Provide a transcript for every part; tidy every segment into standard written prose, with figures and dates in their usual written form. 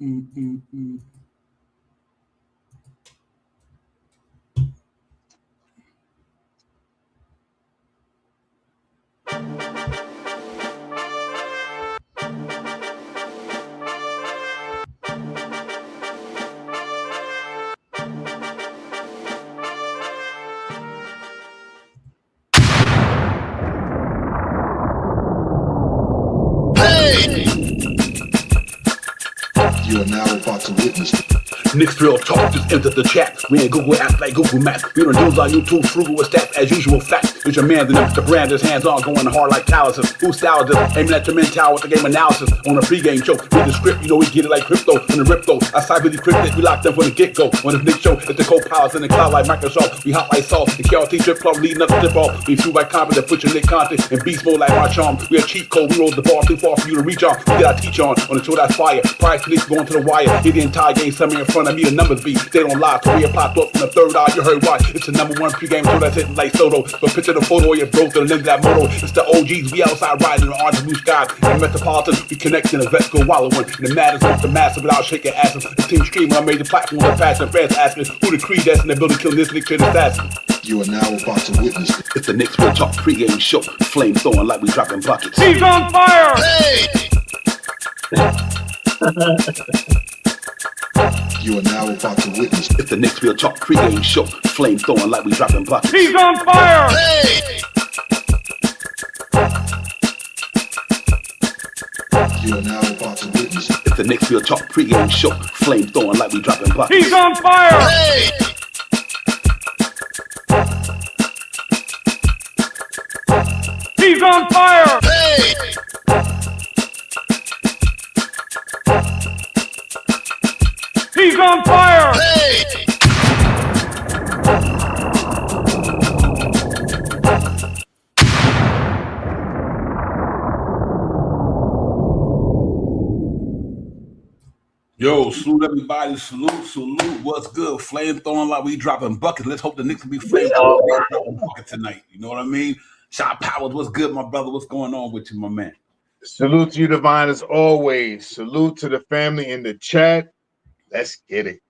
You are now about to witness Knicks real talk, just enter the chat. We ain't Google apps like Google Maps. We don't use our YouTube frugal with stats as usual. Fact is your man, the brand is hands on, going hard like calluses. Who styles this? Aiming at the mental with the game analysis on a pregame show. Read the script, you know we get it like crypto in the rip though. I side really cryptic, we locked them from the get go. On this Knicks show, it's the co-pilots in the cloud like Microsoft. We hot like salt, the KLT trip club leading up to tip off. We feel like confident, put your Nick content in beast mode like our charm. We a cheat code, we roll the ball too far for you to reach on. We get our teach on the show that's fire. Price Knicks going to the wire. Hit the entire game, somewhere in front of me, the numbers be. They don't lie, Korea popped up from the third eye, you heard why. It's the #1 pregame show that's hitting like Soto. But picture the photo of your bro to the lens of that moto. It's the OGs, we outside riding the orange blue sky. In Metropolitan, we connecting the vets go wallowing. And the matters with the massive without shaking asses. The team streaming on major platforms of fashion. Fans asking who the creed that's in the building killing this Knicks assassin. You are now about to witness It's the Knicks Real Talk pregame show. Flame throwing like we dropping buckets. He's on fire! Hey! You are now about to witness It's the Knicks Real Talk pregame show. Flame throwing like we dropping buckets. He's on fire! Hey! You are now about to witness It's the Knicks Real Talk pregame show. Flame throwing like we dropping buckets. He's on fire! Hey! He's on fire! Hey! He's on fire! Hey! Yo, salute everybody, salute, what's good? Flame throwing like we dropping buckets. Let's hope the Knicks will be flame throwing like we dropping buckets tonight. You know what I mean? Shot Powers, what's good, my brother? What's going on with you, my man? Salute to you, Divine, as always. Salute to the family in the chat. Let's get it.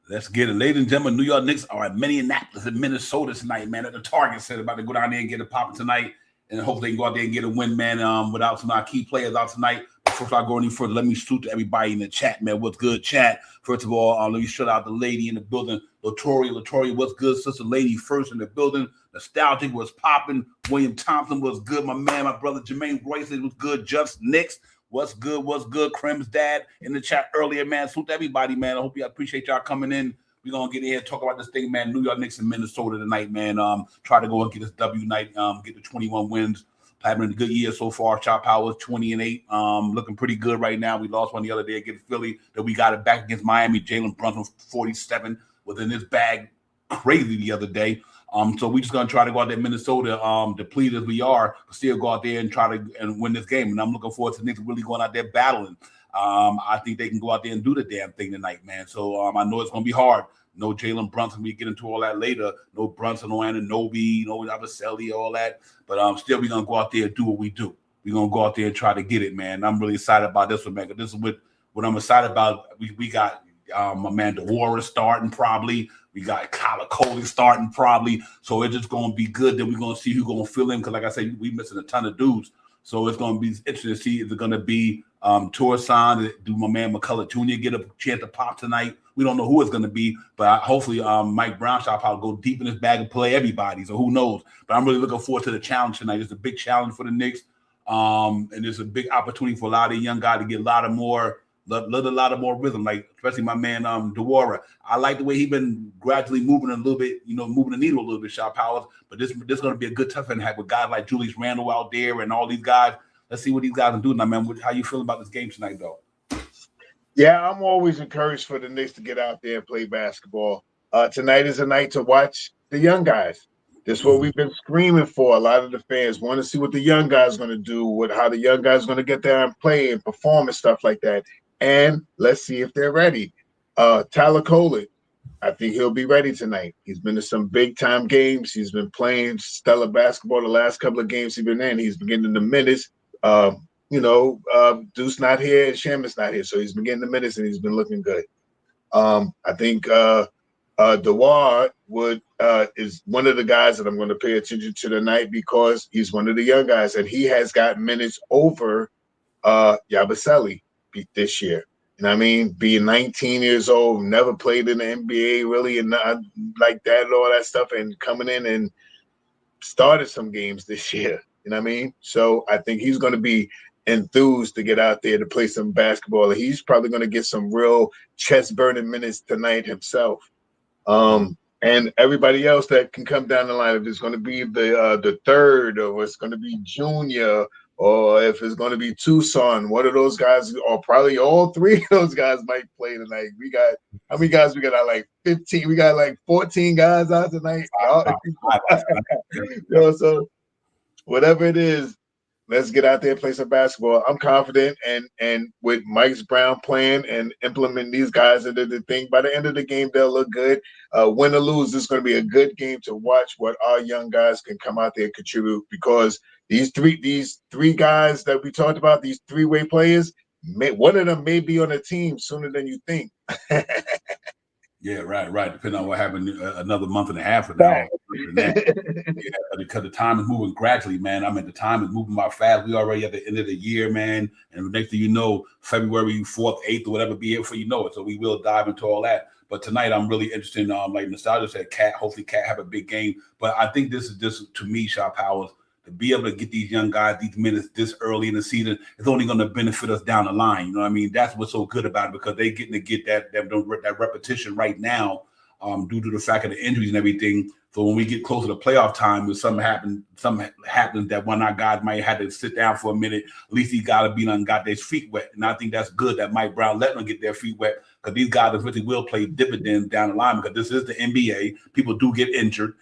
Let's get it. Ladies and gentlemen, New York Knicks are at Minneapolis and Minnesota tonight, man. At the Target Center, about to go down there and get it popping tonight. And hopefully they can go out there and get a win, man, without some of our key players out tonight. Before I go any further, let me salute to everybody in the chat, man. What's good, chat? First of all, let me shout out the lady in the building, Latoria, what's good? Sister Lady first in the building. Nostalgic was popping. William Thompson was good. My man, my brother Jermaine Royce was good. Just Knicks, what's good? Crim's dad in the chat earlier, man. Salute to everybody, man. I hope you appreciate y'all coming in. We're going to get in here and talk about this thing, man. New York Knicks and Minnesota tonight, man. Try to go and get this W night, get the 21 wins. Having a good year so far. Shot Powers 20-8. Looking pretty good right now. We lost one the other day against Philly. Then we got it back against Miami. Jalen Brunson 47 was in his bag crazy the other day. So we just gonna try to go out there in Minnesota, depleted as we are, but still go out there and try to and win this game. And I'm looking forward to the Knicks really going out there battling. I think they can go out there and do the damn thing tonight, man. So I know it's gonna be hard. No Jalen Brunson, we get into all that later. No Brunson, no Anunoby, no Abaselli, all that. But still, we're going to go out there and do what we do. We're going to go out there and try to get it, man. I'm really excited about this one, man. This is what I'm excited about. We got my man DeWara starting probably. We got Kyler Coley starting probably. So it's just going to be good. Then we're going to see who's going to fill in because, like I said, we missing a ton of dudes. So it's going to be interesting to see if it's going to be Torsan. Do my man McCullough Jr. get a chance to pop tonight? We don't know who it's going to be, but hopefully Mike Brown shall probably go deep in his bag and play everybody, so who knows. But I'm really looking forward to the challenge tonight. It's a big challenge for the Knicks, and it's a big opportunity for a lot of young guys to get a lot of more rhythm, like especially my man DeWara. I like the way he's been gradually moving a little bit, moving the needle a little bit, Shot Powers. But this is going to be a good tough and have with guys like Julius Randle out there and all these guys. Let's see what these guys are doing. Now, man, how you feel about this game tonight, though? Yeah, I'm always encouraged for the Knicks to get out there and play basketball. Tonight is a night to watch the young guys. This is what we've been screaming for. A lot of the fans want to see what the young guys are going to do, how the young guys are going to get there and play and perform and stuff like that. And let's see if they're ready. Tyler Coley, I think he'll be ready tonight. He's been to some big-time games. He's been playing stellar basketball the last couple of games he's been in. He's been getting the minutes. Deuce not here and Shaman's not here, so he's been getting the minutes and he's been looking good. I think Dewar is one of the guys that I'm going to pay attention to tonight because he's one of the young guys and he has got minutes over Yabusele this year. You know what I mean? Being 19 years old, never played in the NBA really, and not like that and all that stuff, and coming in and started some games this year. You know what I mean? So I think he's going to be enthused to get out there to play some basketball. And he's probably going to get some real chest-burning minutes tonight himself. And everybody else that can come down the line, if it's going to be the third, or it's going to be Junior, or if it's going to be Tucson, one of those guys, or probably all three of those guys might play tonight. We got how many guys? We got like 15. We got like 14 guys out tonight. So whatever it is, let's get out there and play some basketball. I'm confident, and with Mike Brown playing and implementing these guys into the thing, by the end of the game, they'll look good. Win or lose, this is going to be a good game to watch what our young guys can come out there and contribute, because these three guys that we talked about, these three-way players, one of them may be on a team sooner than you think. Yeah, right. Depending on what happened another month and a half from now. Yeah, because the time is moving gradually, man. I mean, the time is moving by fast. We already at the end of the year, man. And the next thing you know, February 4th, 8th, or whatever, be here before you know it. So we will dive into all that. But tonight, I'm really interested in, like Nostalgia said, Cat. Hopefully, Cat have a big game. But I think this is just, to me, Shaw Powers, to be able to get these young guys these minutes this early in the season is only going to benefit us down the line. You know what I mean? That's what's so good about it, because they're getting to get that repetition right now due to the fact of the injuries and everything. So when we get closer to playoff time, if something happens that one of our guys might have to sit down for a minute, at least he got to be done, got their feet wet. And I think that's good that Mike Brown let them get their feet wet, because these guys really will play dividends down the line, because this is the NBA. People do get injured.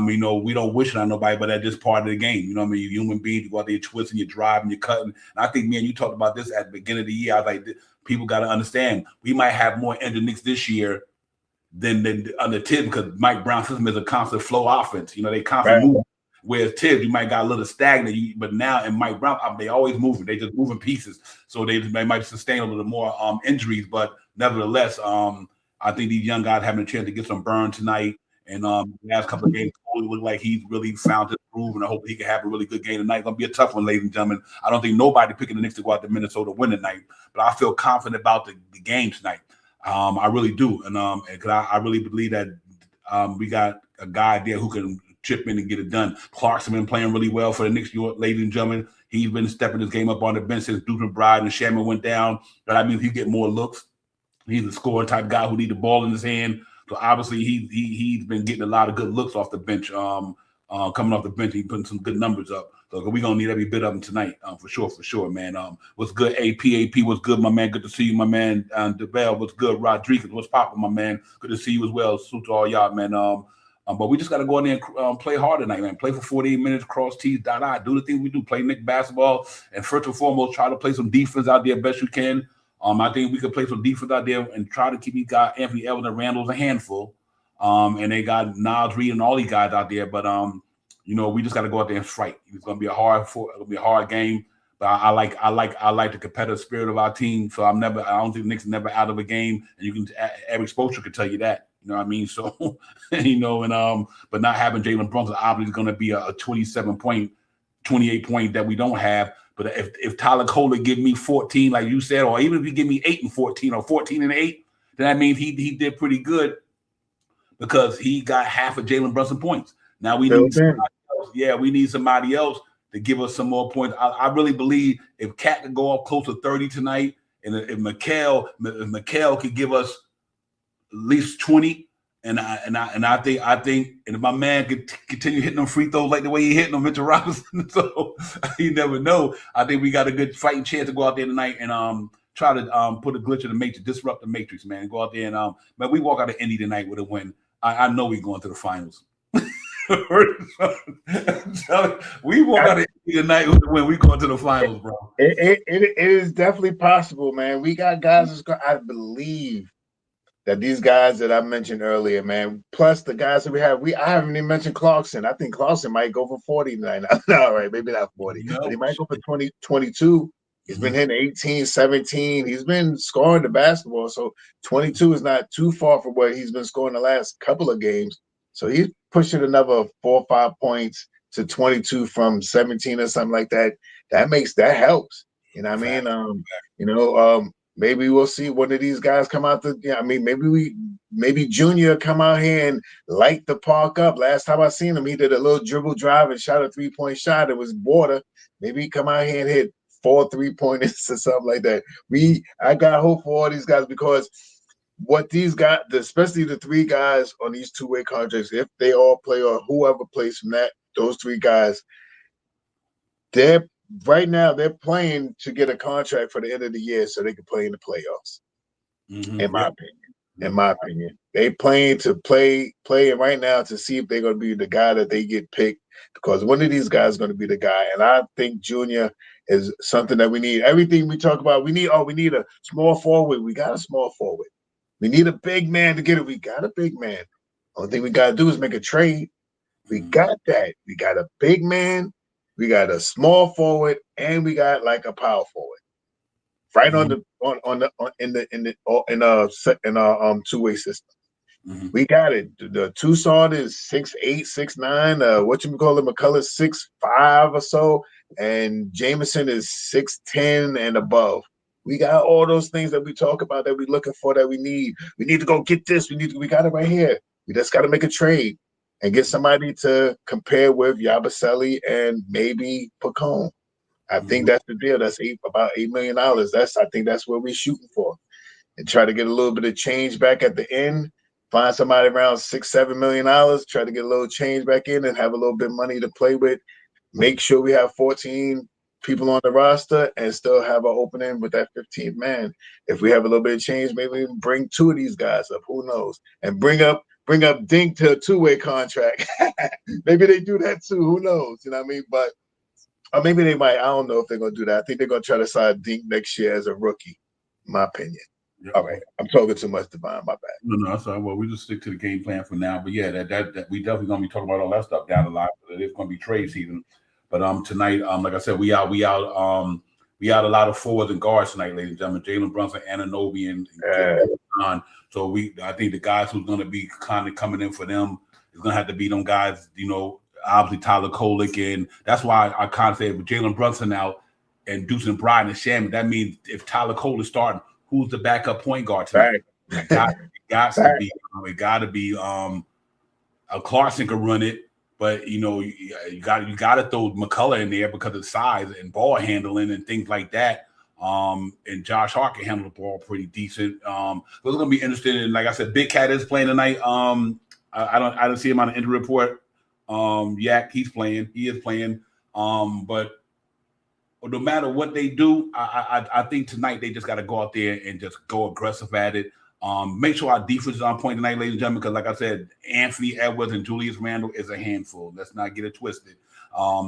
We don't wish it on nobody, but that's just part of the game. You know what I mean? You're human beings, you go out there, you're twisting, you're driving, you're cutting. And I think me and you talked about this at the beginning of the year. I was like, people got to understand, we might have more injured Knicks this year than under Tibbs, because Mike Brown's system is a constant flow offense. You know, they constantly move. Whereas Tibbs, you might got a little stagnant, but now in Mike Brown, they always moving. They just moving pieces, so they might sustain a little more injuries. But nevertheless, I think these young guys having a chance to get some burn tonight. And the last couple of games look like he's really found his groove, and I hope he can have a really good game tonight. It's gonna be a tough one, ladies and gentlemen. I don't think nobody picking the Knicks to go out to Minnesota win tonight, but I feel confident about the game tonight. I really do, and because I really believe that we got a guy there who can chip in and get it done. Clarkson been playing really well for the Knicks, ladies and gentlemen. He's been stepping his game up on the bench since Deuce McBride and Shaman went down. But I mean, he get more looks. He's a scoring type guy who need the ball in his hand. So obviously he's been getting a lot of good looks off the bench. Coming off the bench, he's putting some good numbers up. So we're gonna need every bit of them tonight, for sure, man. What's good, AP? What's good, my man? Good to see you, my man. DeBell, what's good? Rodriguez, what's poppin', my man? Good to see you as well. Salute to all y'all, man. But we just got to go in there and play hard tonight, man. Play for 48 minutes, cross T's, do the things we do. Play Knick basketball, and first and foremost, try to play some defense out there best you can. I think we could play some defense out there and try to keep these guys, Anthony Evans and Randall's a handful. And they got Nas Reed and all these guys out there. But we just got to go out there and fight. It's gonna be a hard game. But I like the competitive spirit of our team. So I don't think Knicks never out of a game. And every exposure could tell you that. You know what I mean? So but not having Jalen Brunson obviously is gonna be a 27-point, 28-point that we don't have. But if Tyler Kohler give me 14, like you said, or even if he give me 8 and 14 or 14 and 8, then that means he did pretty good, because he got half of Jalen Brunson points. Now we need somebody else. Yeah, we need somebody else to give us some more points. I really believe if Cat could go up close to 30 tonight, and if Mikal could give us at least 20, and I think if my man could continue hitting them free throws like the way he hitting them, Mitch Robinson, so you never know. I think we got a good fighting chance to go out there tonight and try to put a glitch in the matrix, disrupt the matrix, man. Go out there and man, we walk out of Indy tonight with a win. I know we're going to the finals. We walk out of Indy tonight with a win. We going to the finals, bro. It is definitely possible, man. We got guys. I believe that these guys that I mentioned earlier, man, plus the guys that we have, I haven't even mentioned Clarkson. I think Clarkson might go for 40 tonight. No, right, maybe not 40. No. But he might go for 20, 22. He's been hitting 18, 17. He's been scoring the basketball. So 22 is not too far from what he's been scoring the last couple of games. So he's pushing another 4 or 5 points to 22 from 17 or something like that. That helps. You know what I mean? Maybe we'll see one of these guys come out maybe Junior come out here and light the park up. Last time I seen him, he did a little dribble drive and shot a 3-point shot. It was border. Maybe he come out here and hit 4 3-pointers or something like that. I got hope for all these guys because what these guys, especially the 3 guys on these two-way contracts, if they all play or whoever plays from those 3 guys, right now they're playing to get a contract for the end of the year so they can play in the playoffs. In my opinion, they playing to play right now to see if they're going to be the guy that they get picked, because one of these guys is going to be the guy. And I think Junior is something that we need. Everything we talk about, we need a small forward. We got a small forward. We need a big man to get it. We got a big man. Only thing we got to do is make a trade. We got that. We got a big man. We got a small forward, and we got like a power forward, right in our two-way system. We got it. The Tucson is 6'8", 6'9". McCullough's 6'5" or so, and Jameson is 6'10" and above. We got all those things that we talk about that we're looking for that we need. We need to go get this. We got it right here. We just got to make a trade and get somebody to compare with Yabusele and maybe Pacone. I think that's the deal. That's about $8 million. I think that's what we're shooting for. And try to get a little bit of change back at the end. Find somebody around $6-7 million. Try to get a little change back in and have a little bit of money to play with. Make sure we have 14 people on the roster and still have an opening with that 15th man. If we have a little bit of change, maybe we can bring 2 of these guys up. Who knows? And bring up Dink to a 2-way contract. Maybe they do that too. Who knows? You know what I mean? But or maybe they might. I don't know if they're going to do that. I think they're going to try to sign Dink next year as a rookie, in my opinion. Yep. All right. I'm talking too much, Divine. My bad. No, that's all right. Well, we just stick to the game plan for now. But yeah, that we definitely going to be talking about all that stuff down the line. It's going to be trade season. But tonight, like I said, we out a lot of forwards and guards tonight, ladies and gentlemen. Jalen Brunson, Anunoby, and so I think the guys who's going to be kind of coming in for them is going to have to be them guys, obviously Tyler Kolek, and that's why I kind of say with Jalen Brunson out and Deuce and Bryan and Shaman, that means if Tyler Kolek is starting, who's the backup point guard tonight? It got to be Clarkson could run it, but you got to throw McCullough in there because of size and ball handling and things like that. And Josh Hart can handle the ball pretty decent. So it's gonna be interesting. And like I said, Big Cat is playing tonight. I don't see him on the injury report. Yak, he's playing. He is playing. But no matter what they do, I think tonight they just got to go out there and just go aggressive at it. Make sure our defense is on point tonight, ladies and gentlemen, because like I said, Anthony Edwards and Julius Randle is a handful. Let's not get it twisted.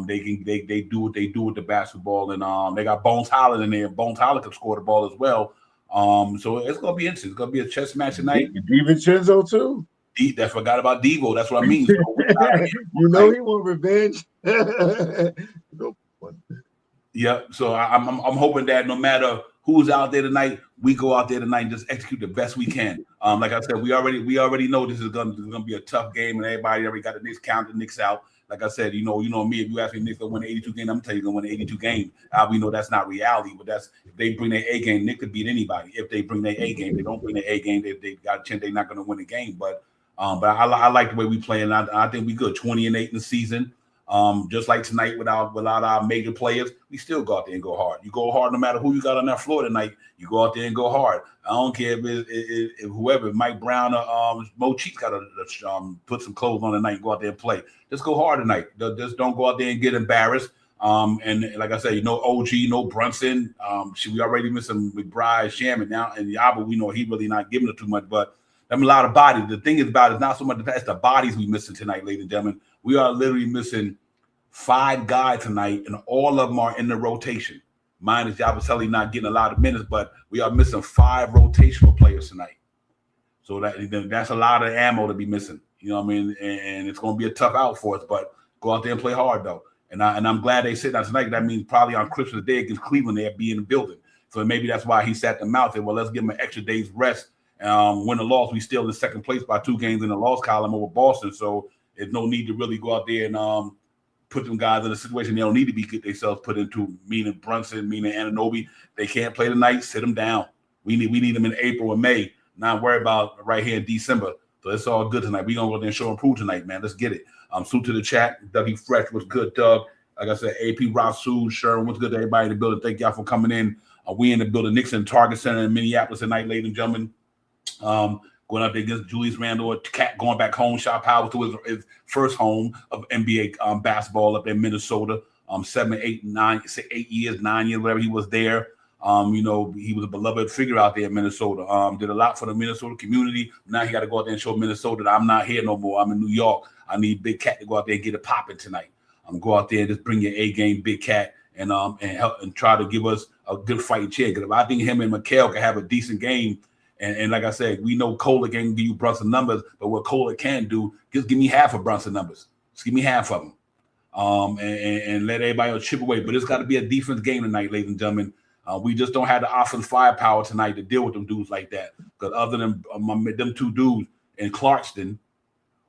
They do what they do with the basketball, and they got Bones Holland in there. Bones Holland can score the ball as well. So it's gonna be interesting. It's gonna be a chess match tonight. DiVincenzo too. I forgot about Devo. That's what I mean. So he want revenge. Yeah. So I'm hoping that no matter who's out there tonight, we go out there tonight and just execute the best we can. Like I said, we already know this is gonna be a tough game, and everybody already got the Knicks count the Knicks out. Like I said, you know me. If you ask me Knicks to win 82 games, I'm gonna tell you they're gonna win 82 games. We know that's not reality, but that's if they bring their A game, Nick could beat anybody. If they bring their A game, they don't bring their A game, they got a chance they're not gonna win the game. But I like the way we play, and I think we good 20-8 in the season. Just like tonight, without our major players, we still go out there and go hard. You go hard no matter who you got on that floor tonight. You go out there and go hard. I don't care if whoever, Mike Brown or Mo Cheeks got to put some clothes on tonight and go out there and play. Just go hard tonight. Just don't go out there and get embarrassed. And like I said, OG, Brunson. We already missing McBride, Shaman now, and Yaba. We know he really not giving it too much, but a lot of bodies. The thing is about it's not so much it's the bodies we missing tonight, ladies and gentlemen. We are literally missing 5 guys tonight, and all of them are in the rotation. Mine is Yabusele not getting a lot of minutes, but we are missing 5 rotational players tonight. So that's a lot of ammo to be missing. You know what I mean? And it's going to be a tough out for us, but go out there and play hard, though. And I'm glad they said that tonight. That means probably on Christmas Day against Cleveland, they'll be in the building. So maybe that's why he sat them out there. Well, let's give them an extra day's rest. Win or loss, we still in second place by 2 games in the loss column over Boston. So there's no need to really go out there and put them guys in a situation they don't need to be get themselves put into. Meaning Brunson, meaning Anunoby, they can't play tonight. Sit them down. We need them in April and May. Not worry about right here in December. So it's all good tonight. We're going to go there and show and prove tonight, man. Let's get it. Salute to the chat. Dougie Fresh was good, Doug. Like I said, AP Rasul, Sherman, what's good to everybody in the building. Thank y'all for coming in. We in the building. Nixon Target Center in Minneapolis tonight, ladies and gentlemen. Going up there against Julius Randle, Cat going back home. Shot Powell to his first home of NBA basketball up in Minnesota. 7, 8, 9, 8 years, 9 years, whatever he was there. You know, he was a beloved figure out there in Minnesota. Did a lot for the Minnesota community. Now he got to go out there and show Minnesota that I'm not here no more. I'm in New York. I need Big Cat to go out there and get it popping tonight. Go out there and just bring your A game, Big Cat, and help and try to give us a good fighting chance. Because I think him and Mikal can have a decent game. And like I said, we know Kohler can give you Brunson numbers, but what Kohler can do, just give me half of Brunson numbers. Just give me half of them. And let everybody else chip away. But it's got to be a defense game tonight, ladies and gentlemen. We just don't have the offensive firepower tonight to deal with them dudes like that. Because other than them 2 dudes in Clarkston,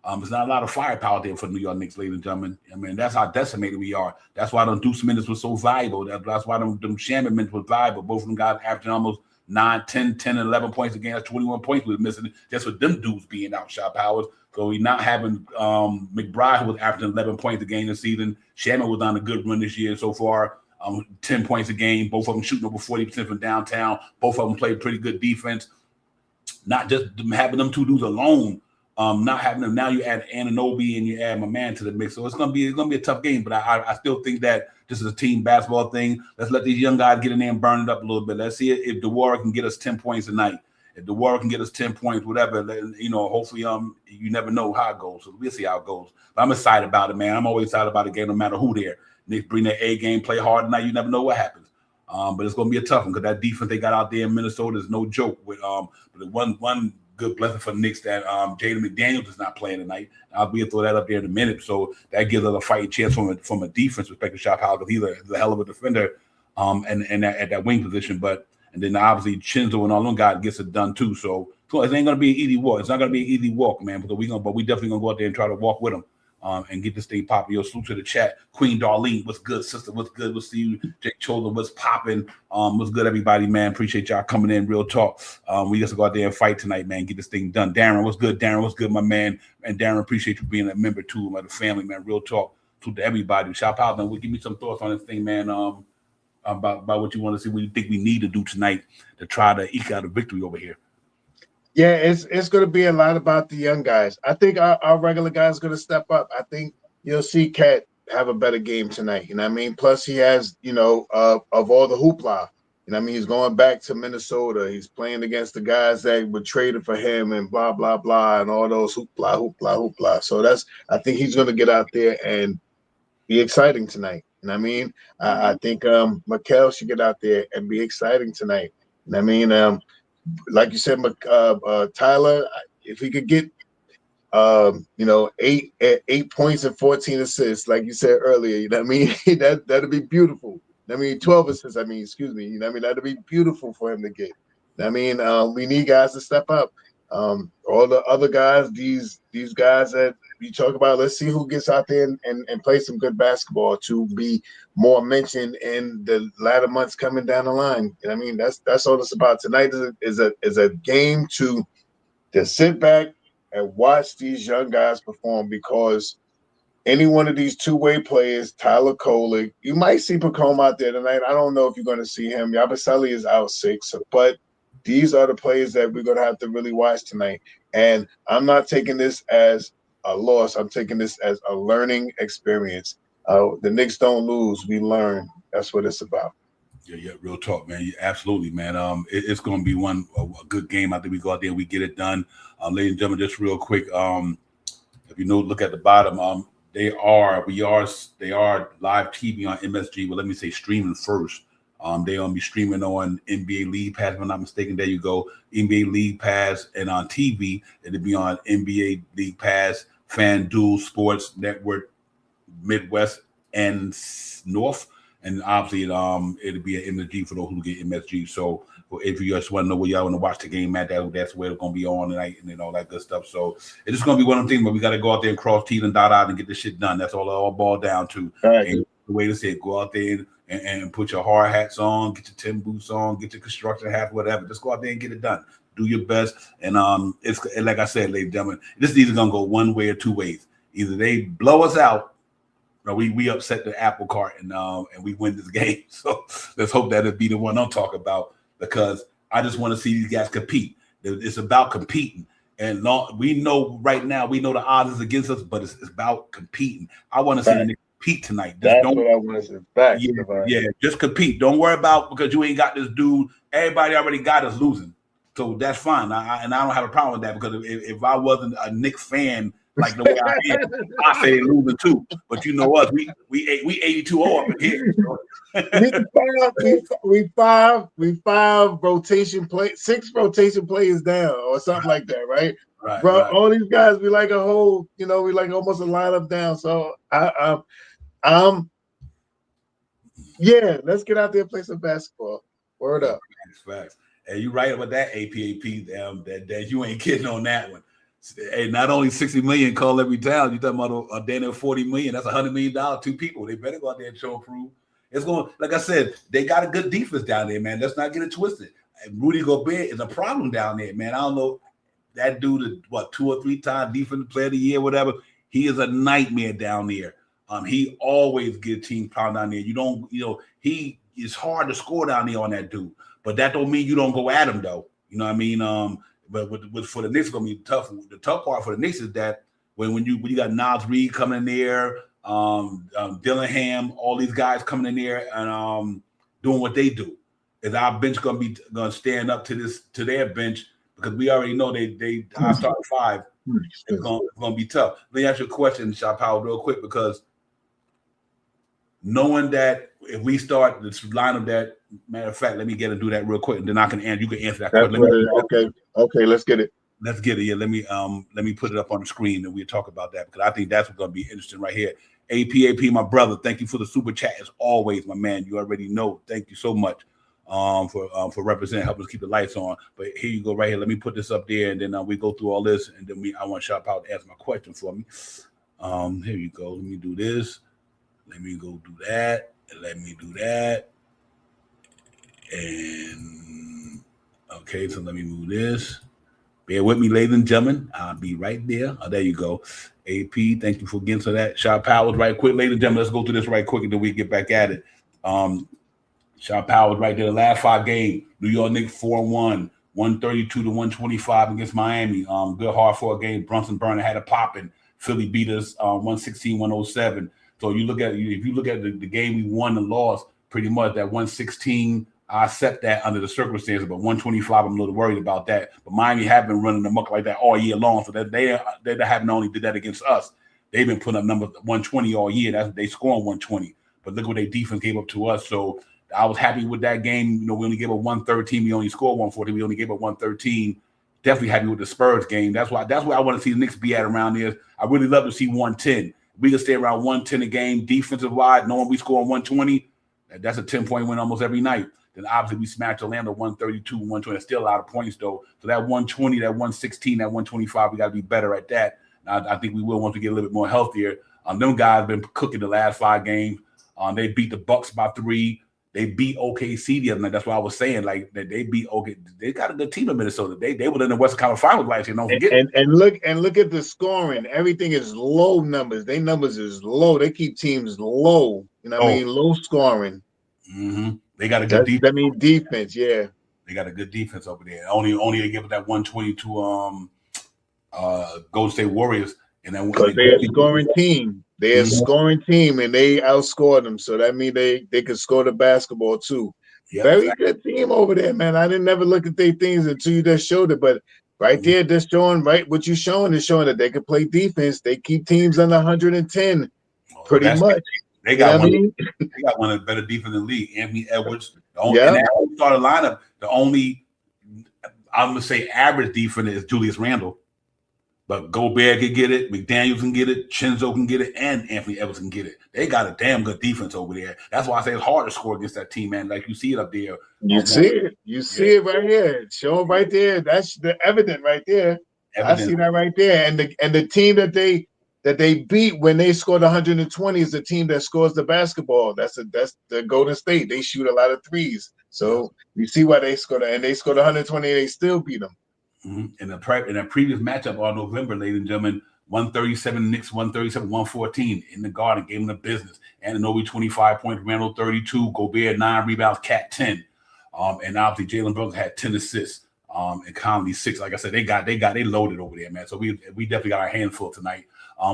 there's not a lot of firepower there for the New York Knicks, ladies and gentlemen. I mean, that's how decimated we are. That's why them Deuce minutes was so valuable. That's why them Shannon minutes was valuable. Both of them guys averaging almost 9, 10, 10, and 11 points a game. That's 21 points we were missing just with them dudes being out, Shot Powers. So we're not having McBride, who was averaging 11 points a game this season. Shannon was on a good run this year so far. 10 points a game. Both of them shooting over 40% from downtown. Both of them played pretty good defense. Not just having them 2 dudes alone. Not having them now. You add Anunoby and you add my man to the mix. So it's gonna be a tough game. But I still think that this is a team basketball thing. Let's let these young guys get in there and burn it up a little bit. Let's see if DeWara can get us 10 points tonight. If DeWara can get us 10 points, whatever, then, you know, hopefully you never know how it goes. So we'll see how it goes. But I'm excited about it, man. I'm always excited about the game, no matter who there. They bring their A game, play hard tonight. You never know what happens. But it's gonna be a tough one because that defense they got out there in Minnesota is no joke. With but one good blessing for the Knicks that Jaden McDaniels is not playing tonight. I'll be throw that up there in a minute. So that gives us a fighting chance from a defense perspective. Shot Powell, because he's a hell of a defender and at that wing position. And then obviously Chinzo and all them guys gets it done too. So it ain't gonna be an easy walk. It's not gonna be an easy walk, man. But we definitely gonna go out there and try to walk with them. And get this thing popping. Yo, salute to the chat. Queen Darlene, what's good, sister? What's good? We'll see you. Jake Chola, what's popping? What's good, everybody, man? Appreciate y'all coming in. Real talk. We just go out there and fight tonight, man. Get this thing done. Darren, what's good? Darren, what's good, my man? And Darren, appreciate you being a member too, of the family, man. Real talk to everybody. Shout out, man. Give me some thoughts on this thing, man. About what you want to see, what you think we need to do tonight to try to eke out a victory over here. Yeah, it's going to be a lot about the young guys. I think our regular guys going to step up. I think you'll see Cat have a better game tonight. You know what I mean? Plus, he has, of all the hoopla. You know what I mean? He's going back to Minnesota. He's playing against the guys that were traded for him and blah, blah, blah, and all those hoopla. So I think he's going to get out there and be exciting tonight. You know what I mean? I think Mikal should get out there and be exciting tonight. You know what I mean? Like you said, Tyler, if he could get 8 points and 14 assists, like you said earlier, you know what I mean? That'd be beautiful. I mean, 12 assists, excuse me. You know what I mean? That'd be beautiful for him to get. I mean, we need guys to step up. All the other guys, these guys that we talk about, let's see who gets out there and play some good basketball to be more mentioned in the latter months coming down the line. You know what I mean? That's all it's about. Tonight is a game to sit back and watch these young guys perform, because any one of these two-way players, Tyler Kolek, you might see Pacome out there tonight. I don't know if you're going to see him. Yabusele is out sick, but these are the players that we're going to have to really watch tonight. And I'm not taking this as a loss. I'm taking this as a learning experience. The Knicks don't lose. We learn. That's what it's about. Yeah, real talk, man. Absolutely, man. It's going to be a good game. I think we go out there and we get it done. Ladies and gentlemen, just real quick, if you look at the bottom, they are live TV on MSG. Well, let me say streaming first. They're going to be streaming on NBA League Pass, if I'm not mistaken. There you go. NBA League Pass, and on TV, it'll be on NBA League Pass, FanDuel, Sports Network, Midwest, and north. And obviously, it'll be an MSG for those who get MSG. So if you just want to know where y'all want to watch the game at, that's where it's going to be on tonight and all that good stuff. So it's just going to be one of them things, but we got to go out there and cross T's and dot out and get this shit done. That's all boiled down to. Right. And the way to say it, go out there and put your hard hats on, get your tin boots on, get your construction hat, whatever. Just go out there and get it done. Do your best. And it's like I said, ladies and gentlemen, this is either going to go one way or two ways. Either they blow us out, or we upset the apple cart and we win this game. So let's hope that'll be the one I'm talking about, because I just want to see these guys compete. It's about competing. And we know right now, we know the odds is against us, but it's about competing. I want to see them compete tonight. That's what I want to say. Back. Yeah, just compete. Don't worry about because you ain't got this dude. Everybody already got us losing. So that's fine. I don't have a problem with that, because if I wasn't a Knicks fan like the way I am, I say they're losing too. But you know us, we 82-0 up in here. we five rotation play, 6 rotation players down or something like that, right? Right, bro. Right. All these guys, we like a whole, we like almost a lineup down. So yeah, let's get out there and play some basketball. Word up. Facts. And you right about that APAP. That you ain't kidding on that one. Hey, not only 60 million call every town. You talking about a damn 40 million? That's $100 million. 2 people. They better go out there and show and prove. It's going. Like I said, they got a good defense down there, man. Let's not get it twisted. And Rudy Gobert is a problem down there, man. I don't know. That dude is 2 or 3 times defensive player of the year, whatever. He is a nightmare down there. He always gives teams pound down there. He is hard to score down there on that dude. But that don't mean you don't go at him, though. You know what I mean? But for the Knicks, it's gonna be tough. The tough part for the Knicks is that when you got Nas Reed coming in there, Dillingham, all these guys coming in there and doing what they do, is our bench gonna stand up to their bench, because we already know they our starting 5 is gonna be tough. Let me ask you a question, Shot Power, real quick, because knowing that if we start this lineup, that matter of fact, let me get and do that real quick, and then you can answer that question. Okay, let's get it. Let's get it. Yeah, let me put it up on the screen and we'll talk about that, because I think that's what's gonna be interesting right here. APAP, my brother, thank you for the super chat as always, my man. You already know. Thank you so much for representing, helping us keep the lights on. But here you go, right here. Let me put this up there, and then we go through all this, and then I want Shot Power to answer my question for me. Here you go. Let me do this. Let me go do that. And let me do that. And okay, so let me move this. Bear with me, ladies and gentlemen. I'll be right there. Oh, there you go. AP, thank you for getting to that. Shot Powers, right quick. Ladies and gentlemen, let's go through this right quick, and then we get back at it. Shot Powers right there. The last 5 games. New York Knicks 4-1, 132-125 against Miami. Good hard for a game. Brunson Burner had a popping. Philly beat us 116-107. So if you look at the game we won and lost, pretty much that 116, I accept that under the circumstances, but 125, I'm a little worried about that. But Miami have been running amok like that all year long, so that they haven't only did that against us. They've been putting up numbers 120 all year. They scoring 120, but look what their defense gave up to us. So I was happy with that game. We only gave up 113. We only scored 140. We only gave up 113. Definitely happy with the Spurs game. That's why I want to see the Knicks be at around there. I really love to see 110. We can stay around 110 a game, defensive wise, knowing we score 120. That's a 10-point win almost every night. Then obviously we smacked Orlando 132, 120. That's still a lot of points though. So that 120, that 116, that 125, we got to be better at that. I think we will once we get a little bit more healthier. Them guys have been cooking the last 5 games. They beat the Bucks by 3. They beat OKC the other night. That's what I was saying. Like they beat OK. They got a good team in Minnesota. They were in the Western Conference Finals last year. Don't forget. And look at the scoring. Everything is low numbers. Their numbers is low. They keep teams low. You know what I mean? Low scoring. Mm-hmm. They got a good defense. I mean defense. Yeah. They got a good defense over there. Only they give it that 120 to Golden State Warriors, and that because they're a scoring team. They're a scoring team, and they outscored them. So that means they could score the basketball too. Yep, very good team over there, man. I didn't never look at their things until you just showed it, but right there, just showing what you're showing is showing that they can play defense. They keep teams under 110, pretty much. They got one. They got one of the better defense in the league. Anthony Edwards. And that starting lineup. The only I'm gonna say average defense is Julius Randle. But Gobert can get it, McDaniels can get it, Chinzo can get it, and Anthony Edwards can get it. They got a damn good defense over there. That's why I say it's hard to score against that team, man. Like you see it up there. You see it. You see it right here. Show it right there. That's the evidence right there. I see that right there. And the team that they beat when they scored 120 is the team that scores the basketball. That's the Golden State. They shoot a lot of threes. So you see why they scored, and they scored 120 and they still beat them. In the previous matchup on November, ladies and gentlemen, 137 Knicks, 137, 114 in the Garden, gave them the business. Anunoby 25 points, Randall 32, Gobert 9 rebounds, Cat 10. And obviously Jalen Brooks had 10 assists. And Conley 6. Like I said, they loaded over there, man. So we definitely got our handful tonight.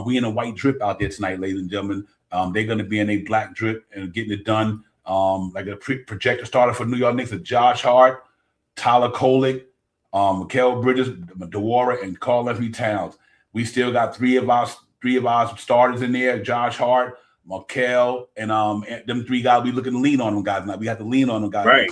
We in a white drip out there tonight, ladies and gentlemen. They're gonna be in a black drip and getting it done. Like a projector starter for New York Knicks is Josh Hart, Tyler Kolek, Mikal Bridges, Dewara, and Karl-Anthony Towns. We still got three of our starters in there: Josh Hart, Mikal, and them three guys. We looking to lean on them guys tonight. We have to lean on them guys. Right.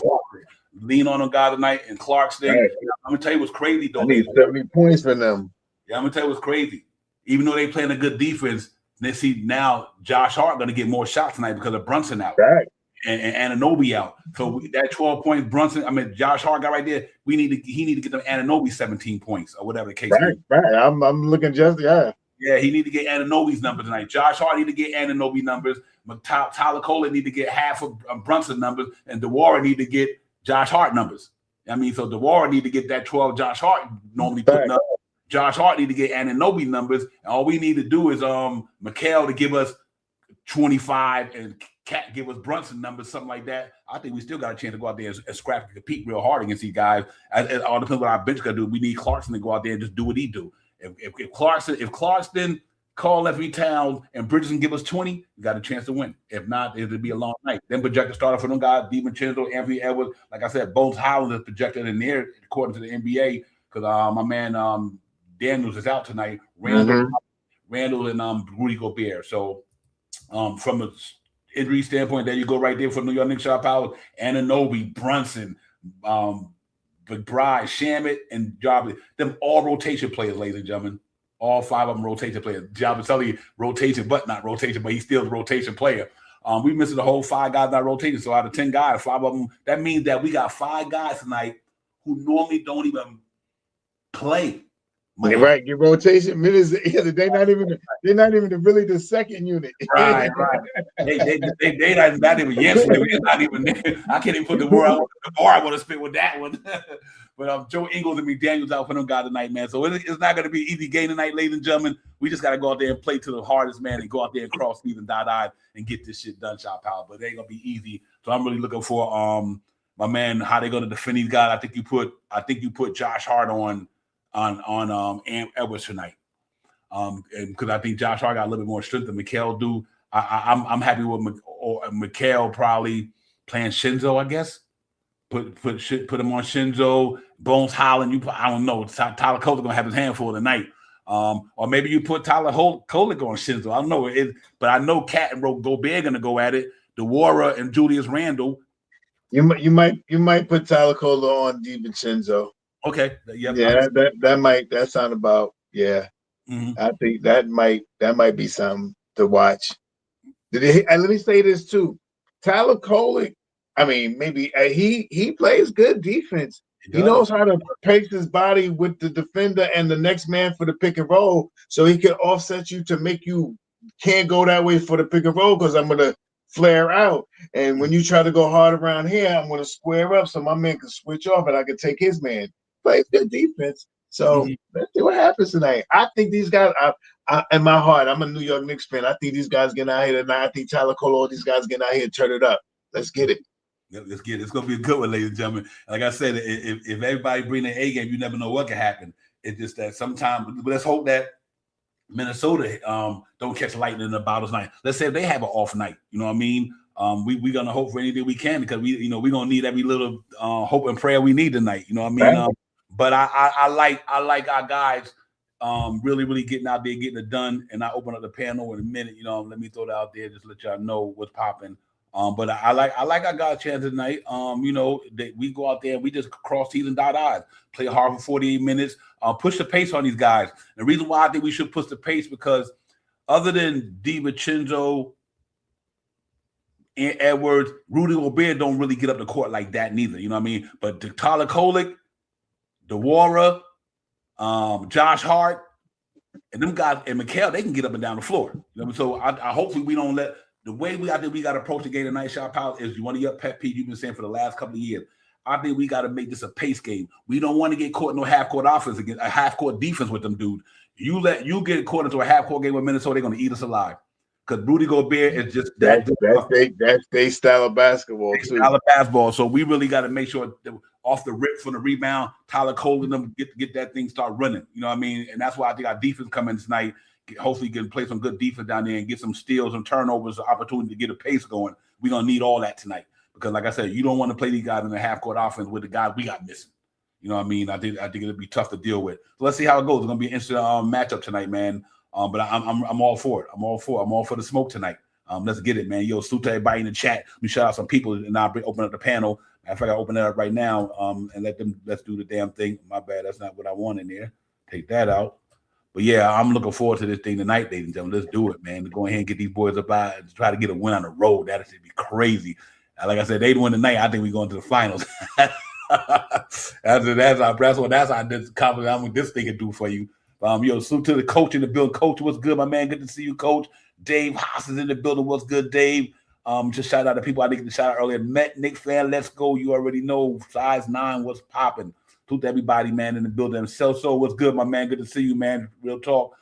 Lean on them guys tonight. And Clarkson. Right. I'm gonna tell you what's crazy though. I need 70 points for them. Yeah, I'm gonna tell you what's crazy. Even though they playing a good defense, they see now Josh Hart gonna get more shots tonight because of Brunson out. Right. And Anunoby out. So that 12 points, Josh Hart got right there. He need to get them Anunoby 17 points or whatever the case is. Right. I'm looking just Yeah, he need to get Anunoby's numbers tonight. Josh Hart need to get Anunoby numbers. Tyler Kolek need to get half of Brunson numbers, and Dewara need to get Josh Hart numbers. I mean, so Dewara need to get that 12 Josh Hart normally putting up. Josh Hart need to get Anunoby numbers, and all we need to do is Mikal to give us 25 and Cat give us Brunson numbers, something like that. I think we still got a chance to go out there and scrap and compete real hard against these guys. It all depends what our bench gonna do. We need Clarkson to go out there and just do what he do. If Clarkson, Karl-Anthony Towns, and Bridges can give us 20, we got a chance to win. If not, it'll be a long night. Then projected starter for them guys: DiVincenzo, Anthony Edwards. Like I said, Bones Highland is projected in there according to the NBA because my man Daniels is out tonight. Randall and Rudy Gobert. So from a injury standpoint, there you go right there for New York Knicks shot power. Anunoby, Brunson, McBride, Shamet, and Jobley. Them all rotation players, ladies and gentlemen. All 5 of them rotation players. Jobley rotation, but not rotation, but he's still a rotation player. We missing the whole 5 guys not rotating. So out of 10 guys, 5 of them, that means that we got 5 guys tonight who normally don't even play. Right, get rotation minutes. They're not even really the second unit. Right. They not even yesterday. We're not even there. I can't even put the word out. The bar I want to spit with that one. But Joe Ingles and McDaniels out for them guys tonight, man. So it's not going to be an easy game tonight, ladies and gentlemen. We just got to go out there and play to the hardest, man, and go out there and cross Steve and dot and get this shit done, shot power. But it ain't gonna be easy. So I'm really looking for my man, how they gonna defend these guys. I think you put Josh Hart on Edwards tonight, and because I think Josh Hart got a little bit more strength than Mikal do. I'm happy with Mikal probably playing Shinzo. I guess put him on Shinzo. Bones Highland. I don't know. Tyler Kolek gonna have his hand full tonight. Or maybe you put Tyler Kolek on Shinzo. I don't know. But I know Cat and Gobert gonna go at it. Dewara and Julius Randle. You might put Tyler Kolek on DiVincenzo. Okay. Yeah, that sound about I think that might be something to watch. And let me say this too. Tyler Kolek, I mean, maybe he plays good defense. He knows how to pace his body with the defender and the next man for the pick and roll, so he can offset you to make you can't go that way for the pick and roll because I'm gonna flare out. And when you try to go hard around here, I'm gonna square up so my man can switch off and I can take his man. Plays good defense. So let's see what happens tonight. I think these guys, in my heart, I'm a New York Knicks fan. I think these guys getting out here tonight. I think Tyler Kolek, all these guys getting out here, turn it up. Let's get it. Yeah, let's get it. It's gonna be a good one, ladies and gentlemen. Like I said, if everybody bring their A game, you never know what can happen. It's just that sometimes. Let's hope that Minnesota don't catch lightning in the bottles night. Let's say if they have an off night, you know what I mean. We're gonna hope for anything we can because we're gonna need every little hope and prayer we need tonight. You know what I mean. Right. But I like our guys really getting out there, getting it done. And I open up the panel in a minute. Let me throw that out there, just let y'all know what's popping. But I like I got a chance tonight. We go out there and we just cross T's and dot I's, play hard for 48 minutes, push the pace on these guys. The reason why I think we should push the pace because other than DiVincenzo and Edwards, Rudy Gobert don't really get up the court like that neither. You know what I mean? But Tyler Kolek, DeWara, Josh Hart, and them guys and Mikal, they can get up and down the floor. You know, so I hopefully we don't let the way we got to approach the game tonight, Shot Powell, is one of your pet peeves you've been saying for the last couple of years. I think we got to make this a pace game. We don't want to get caught in no half-court offense against a half-court defense with them, dude. You get caught into a half-court game with Minnesota, they're going to eat us alive. Because Rudy Gobert is just that's their style of basketball too. Style of basketball. So we really got to make sure that off the rip from the rebound, Tyler Cole and them get that thing start running. You know what I mean? And that's why I think our defense coming tonight. Hopefully, can play some good defense down there and get some steals and turnovers, opportunity to get a pace going. We're gonna need all that tonight because, like I said, you don't want to play these guys in the half court offense with the guys we got missing. You know what I mean? I think it'll be tough to deal with. So let's see how it goes. It's gonna be an interesting matchup tonight, man. But I'm all for it. I'm all for the smoke tonight. Let's get it, man. Yo, salute to everybody in the chat. Let me shout out some people and I'll open up the panel. Matter of fact, I open it up right now. And let's do the damn thing. My bad. That's not what I want in there. Take that out. But yeah, I'm looking forward to this thing tonight, ladies and gentlemen. Let's do it, man. Go ahead and get these boys up out and try to get a win on the road. That should be crazy. Like I said, they'd win tonight. I think we're going to the finals. that's how this confidence what this thing can do for you. Yo, salute to the coach in the building. Coach, what's good, my man? Good to see you, Coach. Dave Haas is in the building. What's good, Dave? Just shout out to people I didn't get to shout out earlier. Met Nick fan, let's go. You already know size 9. What's popping? To everybody, man, in the building. Celso, what's good, my man? Good to see you, man. Real talk.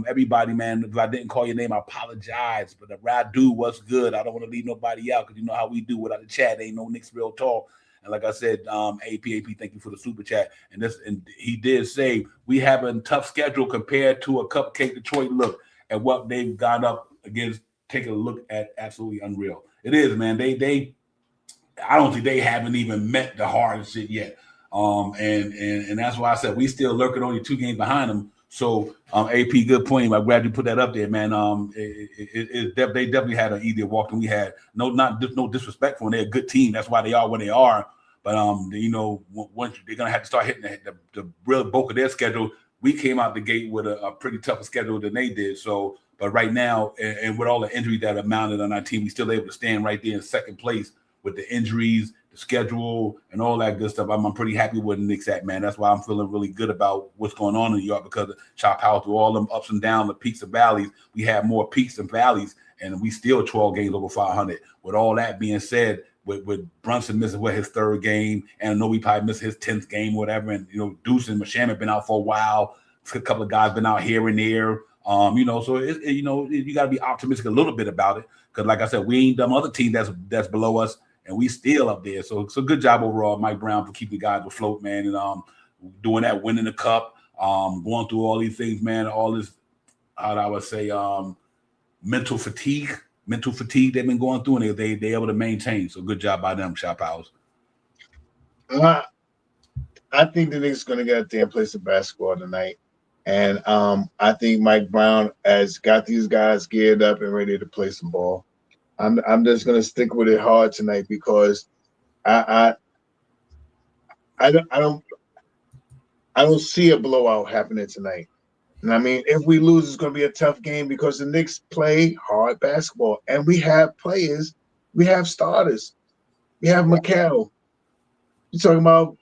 Everybody, man. If I didn't call your name, I apologize. But if I do, what's good? I don't want to leave nobody out because you know how we do without the chat. Ain't no Knicks real talk. And like I said, AP, thank you for the super chat. And he did say we have a tough schedule compared to a cupcake Detroit look at what they've gone up against. Taking a look at absolutely unreal. It is, man. I don't think they haven't even met the hardest shit yet. And that's why I said we still lurking only 2 games behind them. So AP, good point. I'm glad you put that up there, man. They definitely had an easier walk than we had. No disrespect for them. They're a good team. That's why they are where they are. But once they're gonna have to start hitting the real bulk of their schedule. We came out the gate with a pretty tougher schedule than they did. So, but right now, and with all the injuries that are mounted on our team, we still able to stand right there in second place with the injuries, the schedule, and all that good stuff. I'm pretty happy with the Knicks at, man. That's why I'm feeling really good about what's going on in New York because Chop House through all them ups and downs, the peaks and valleys. We have more peaks and valleys, and we still 12 games over 500. With all that being said, with Brunson missing his 3rd game, and I know we probably missed his 10th game, whatever, and Deuce and Masham have been out for a while. A couple of guys been out here and there. So you got to be optimistic a little bit about it because, like I said, we ain't them other team that's below us. And we still up there. So good job overall, Mike Brown, for keeping guys afloat, man. And doing that, winning the cup, going through all these things, man. All this, how I would say, mental fatigue they've been going through, and they able to maintain. So good job by them, Shop House. I think the Knicks going to get out there and play some basketball tonight. And I think Mike Brown has got these guys geared up and ready to play some ball. I'm just gonna stick with it hard tonight because I don't see a blowout happening tonight. And I mean, if we lose, it's gonna be a tough game because the Knicks play hard basketball, and we have players, we have starters, we have Mikal. You're talking about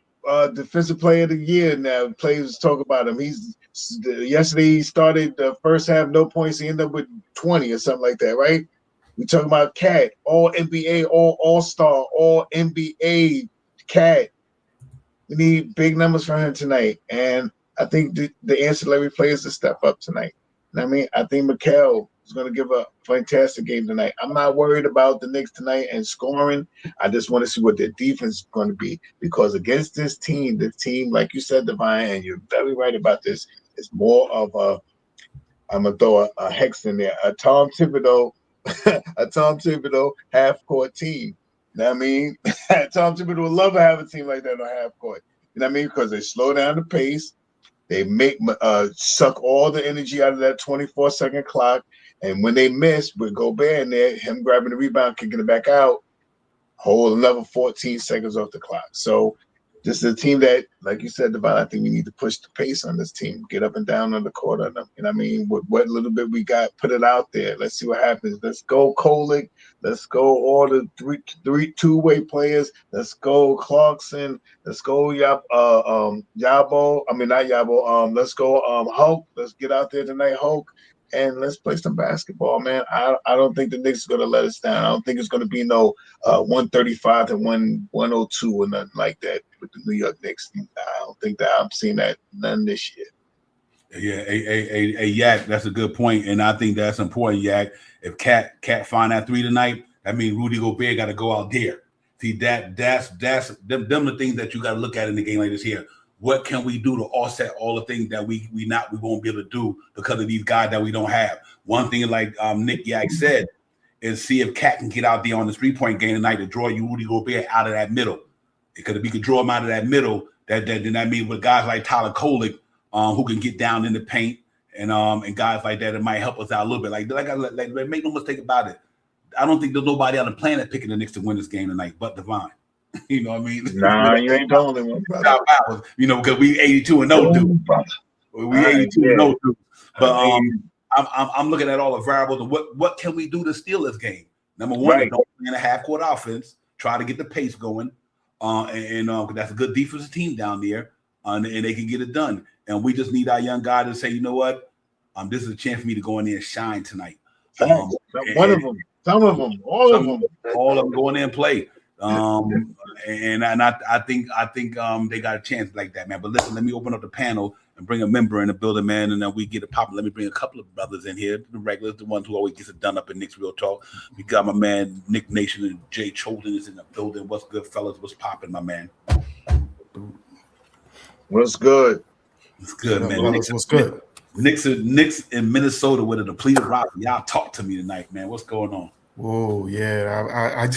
defensive player of the year now. Players talk about him. Yesterday he started the first half, no points. He ended up with 20 or something like that, right? We talking about Cat, all NBA, all-star, all NBA Cat. We need big numbers from him tonight. And I think the ancillary players to step up tonight. And I mean, I think Mikal is going to give a fantastic game tonight. I'm not worried about the Knicks tonight and scoring. I just want to see what their defense is going to be because against this team, like you said, Divine, and you're very right about this, it's more of I'm going to throw a hex in there, a Tom Thibodeau half-court team. You know what I mean? Tom Thibodeau would love to have a team like that on half-court. You know what I mean? Because they slow down the pace. They make suck all the energy out of that 24-second clock. And when they miss, with Gobert in there, him grabbing the rebound, kicking it back out, hold another 14 seconds off the clock. So this is a team that, like you said, Devon, I think we need to push the pace on this team, get up and down on the court on them. And I mean, with what little bit we got, put it out there. Let's see what happens. Let's go Kolick. Let's go all the two-way players. Let's go Clarkson. Let's go Yabo. I mean, not Yabo. Let's go Hulk. Let's get out there tonight, Hulk. And let's play some basketball, man. I don't think the Knicks are going to let us down. I don't think it's going to be no 135 to 102 or nothing like that with the New York Knicks. I don't think that I'm seeing that none this year. Yeah, Yak, that's a good point, and I think that's important, Yak. If Cat find that three tonight, that means Rudy Gobert got to go out there. See, that's them the things that you got to look at in the game like this here. What can we do to offset all the things that we won't be able to do because of these guys that we don't have? One thing, like Nick Yak said, is see if Cat can get out there on the 3-point game tonight to draw you Rudy Gobert out of that middle. Because if we could draw him out of that middle, then that means with guys like Tyler Kolick, who can get down in the paint, and guys like that, it might help us out a little bit. Like make no mistake about it. I don't think there's nobody on the planet picking the Knicks to win this game tonight, but Devon. You know what I mean? Nah, you ain't the only one, brother. You know, because we 82-0 dude. We 82-0 dude. But I'm looking at all the variables and what can we do to steal this game? Number one, don't play in a half-court offense. Try to get the pace going, and that's a good defensive team down there, and they can get it done. And we just need our young guy to say, you know what, this is a chance for me to go in there and shine tonight. One of them, some of them, all of them go in there and play. And I think they got a chance like that, man. But listen, let me open up the panel and bring a member in the building, man, and then we get it popping. Let me bring a couple of brothers in here, the regulars, the ones who always gets it done up in Knicks Real Talk. We got my man Nick Nation and Jay Cholden is in the building. What's good, fellas? What's popping, my man? What's good? It's good, man. What's good? Knicks in Minnesota with a depleted roster. Y'all talk to me tonight, man. What's going on? Whoa, yeah.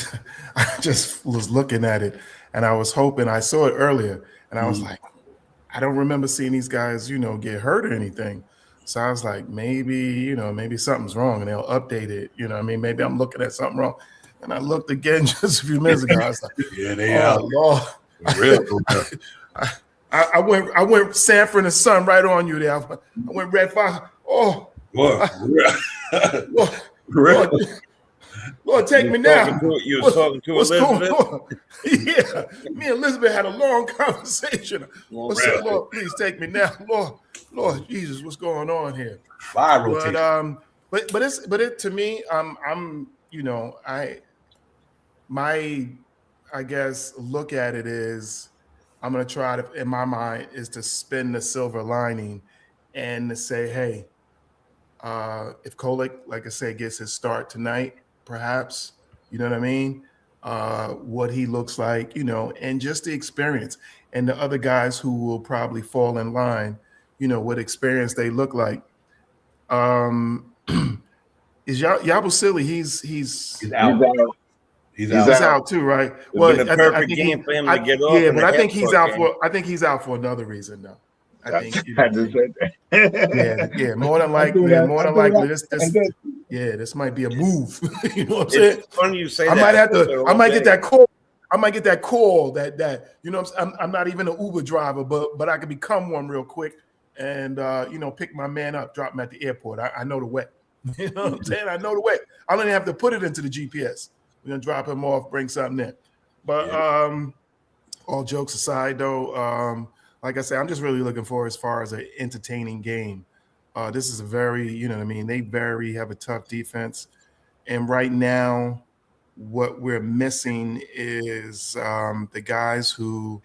I just was looking at it, and I was hoping I saw it earlier, and I was like, I don't remember seeing these guys, get hurt or anything. So I was like, maybe something's wrong, and they'll update it. Maybe I'm looking at something wrong. And I looked again just a few minutes ago. I was like, yeah, they are. Lord. Real. I went Sanford and Son right on you there. I went Red Fox. Oh, what? Lord, take me now. You were talking to Elizabeth? Yeah, me and Elizabeth had a long conversation. What's up, Lord? Please take me now, Lord Jesus, what's going on here? Viral. But it to me, I guess look at it is I'm gonna try to, in my mind, is to spin the silver lining and to say, hey, if Kolick, like I said, gets his start tonight, perhaps, you know what I mean? What he looks like, and just the experience, and the other guys who will probably fall in line, what experience they look like. Is Yabusele? He's out. He's out too, right? Well, the perfect game for him to get off. Yeah, but I think he's out for. I think he's out for another reason, though. I think. Yeah. More than likely, this might be a move. You know what I'm saying? It's funny you say I that. I might get that call. I might get that call that I'm not even an Uber driver, but I could become one real quick and pick my man up, drop him at the airport. I know the way. You know what I'm saying? I know the way. I don't even have to put it into the GPS. We're gonna drop him off, bring something in. But all jokes aside, though, like I said, I'm just really looking for as far as an entertaining game. This is a very, they have a tough defense, and right now, what we're missing is the guys who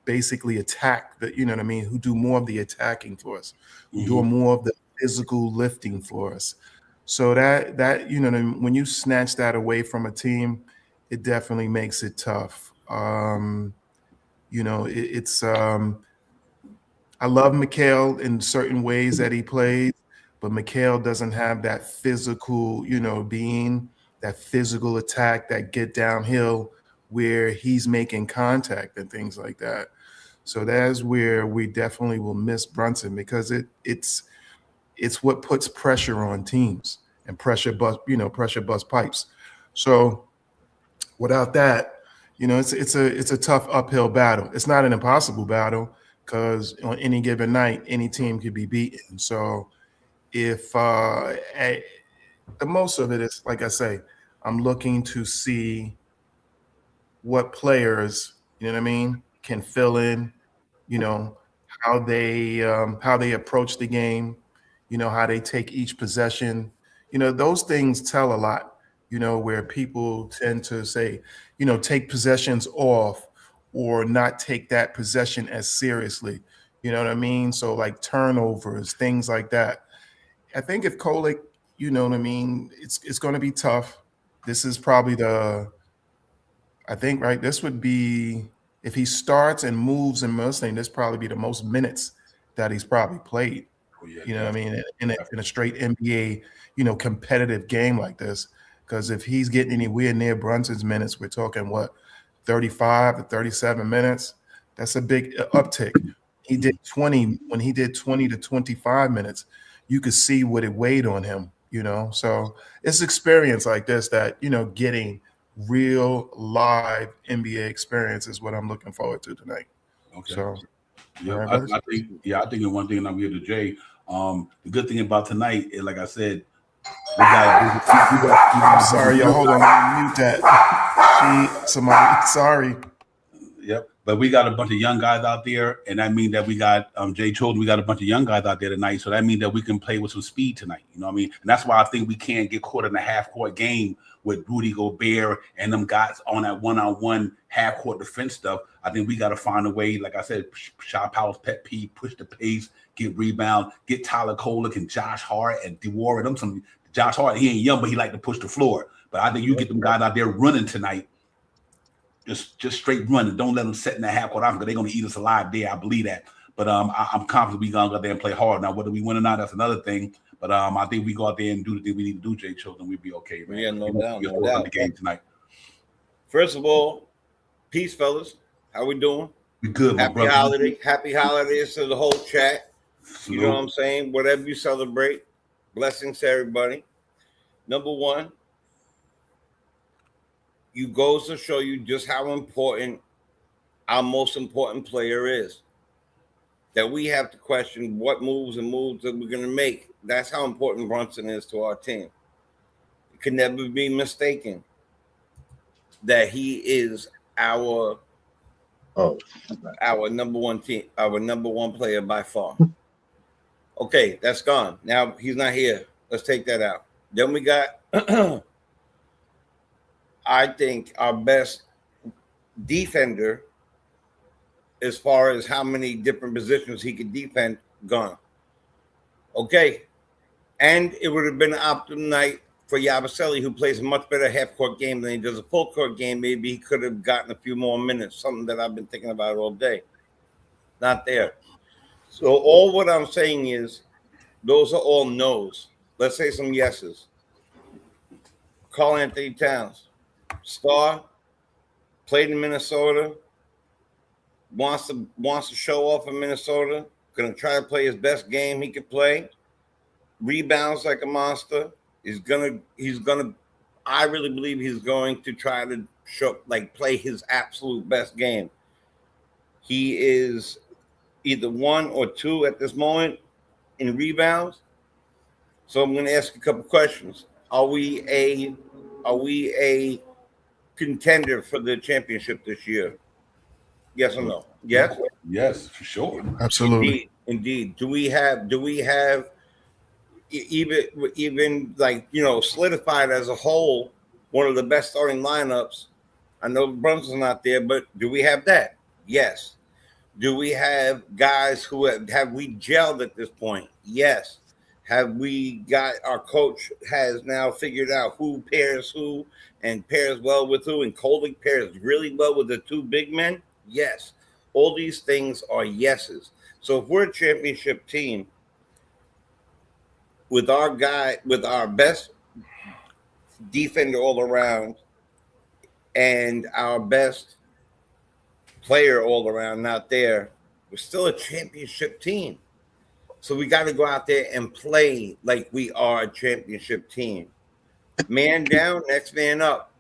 basically attack who do more of the attacking for us, who do more of the physical lifting for us. So that when you snatch that away from a team, it definitely makes it tough. It's I love Mikal in certain ways that he plays, but Mikal doesn't have that physical, being, that physical attack, that get downhill where he's making contact and things like that. So that's where we definitely will miss Brunson, because it's what puts pressure on teams, and pressure bust pipes. So without that, it's a tough uphill battle. It's not an impossible battle, because on any given night, any team could be beaten. So if the most of it is, like I say, I'm looking to see what players, can fill in, how they approach the game, how they take each possession. Those things tell a lot, where people tend to say, take possessions off or not take that possession as seriously. You know what I mean? So like turnovers, things like that. I think if Kolek, it's going to be tough. This is probably right, this would be, if he starts and moves and Mustang, this probably be the most minutes that he's probably played. Oh, yeah, You know what I mean? In a straight NBA, competitive game like this. Because if he's getting anywhere near Brunson's minutes, we're talking 35 to 37 minutes. That's a big uptick. He did 20 when he did 20 to 25 minutes. You could see what it weighed on him, So it's experience like this that, getting real live NBA experience is what I'm looking forward to tonight. Okay. So yeah, I think the one thing, and I'm here to Jay. The good thing about tonight is, like I said, I'm sorry, y'all. Hold on, let me mute that. Sorry. Yep. But we got a bunch of young guys out there, and that means that we got Jay told we got a bunch of young guys out there tonight. So that means that we can play with some speed tonight. You know what I mean? And that's why I think we can't get caught in a half-court game with Rudy Gobert and them guys on that one-on-one half-court defense stuff. I think we got to find a way, like I said, shot Powell's pet peeve, push the pace, get rebound, get Tyler Kolek and Josh Hart and DeWarren. Josh Hart, he ain't young, but he like to push the floor. But I think you get them guys out there running tonight. Just straight running. Don't let them set in that half court because they're going to eat us alive there. I believe that. But I'm confident we going to go out there and play hard. Now, whether we win or not, that's another thing. But I think we go out there and do the thing we need to do, Jay Chilton. We'll be okay, man. Yeah, no doubt. The game tonight. First of all, peace, fellas. How we doing? We good, my brother. Happy holidays to the whole chat. Salute. You know what I'm saying? Whatever you celebrate, blessings to everybody. Number one, you goes to show you just how important our most important player is. That we have to question what moves that we're going to make. That's how important Brunson is to our team. It can never be mistaken that he is our number one team, our number one player by far. Okay, that's gone. Now he's not here. Let's take that out. Then we got I think our best defender, as far as how many different positions he could defend, gone. Okay. And it would have been an optimum night for Yabusele, who plays a much better half-court game than he does a full-court game. Maybe he could have gotten a few more minutes, something that I've been thinking about all day. Not there. So all what I'm saying is those are all no's. Let's say some yeses. Karl Anthony Towns. Star, played in Minnesota, wants to show off in Minnesota, gonna try to play his best game he could play, rebounds like a monster. I really believe he's going to try to play his absolute best game. He is either 1 or 2 at this moment in rebounds. So I'm gonna ask a couple questions. Are we a contender for the championship this year? Yes or no? Yes. Yes, for sure. Absolutely. Indeed. Do we have even solidified as a whole one of the best starting lineups? I know Brunson's not there, but do we have that? Yes. Do we have guys who have we gelled at this point? Yes. Have we got our coach has now figured out who pairs who and pairs well with who, and Kolek pairs really well with the two big men? Yes. All these things are yeses. So if we're a championship team with our best defender all around and our best player all around not there, we're still a championship team. So we got to go out there and play like we are a championship team. Man down, next man up.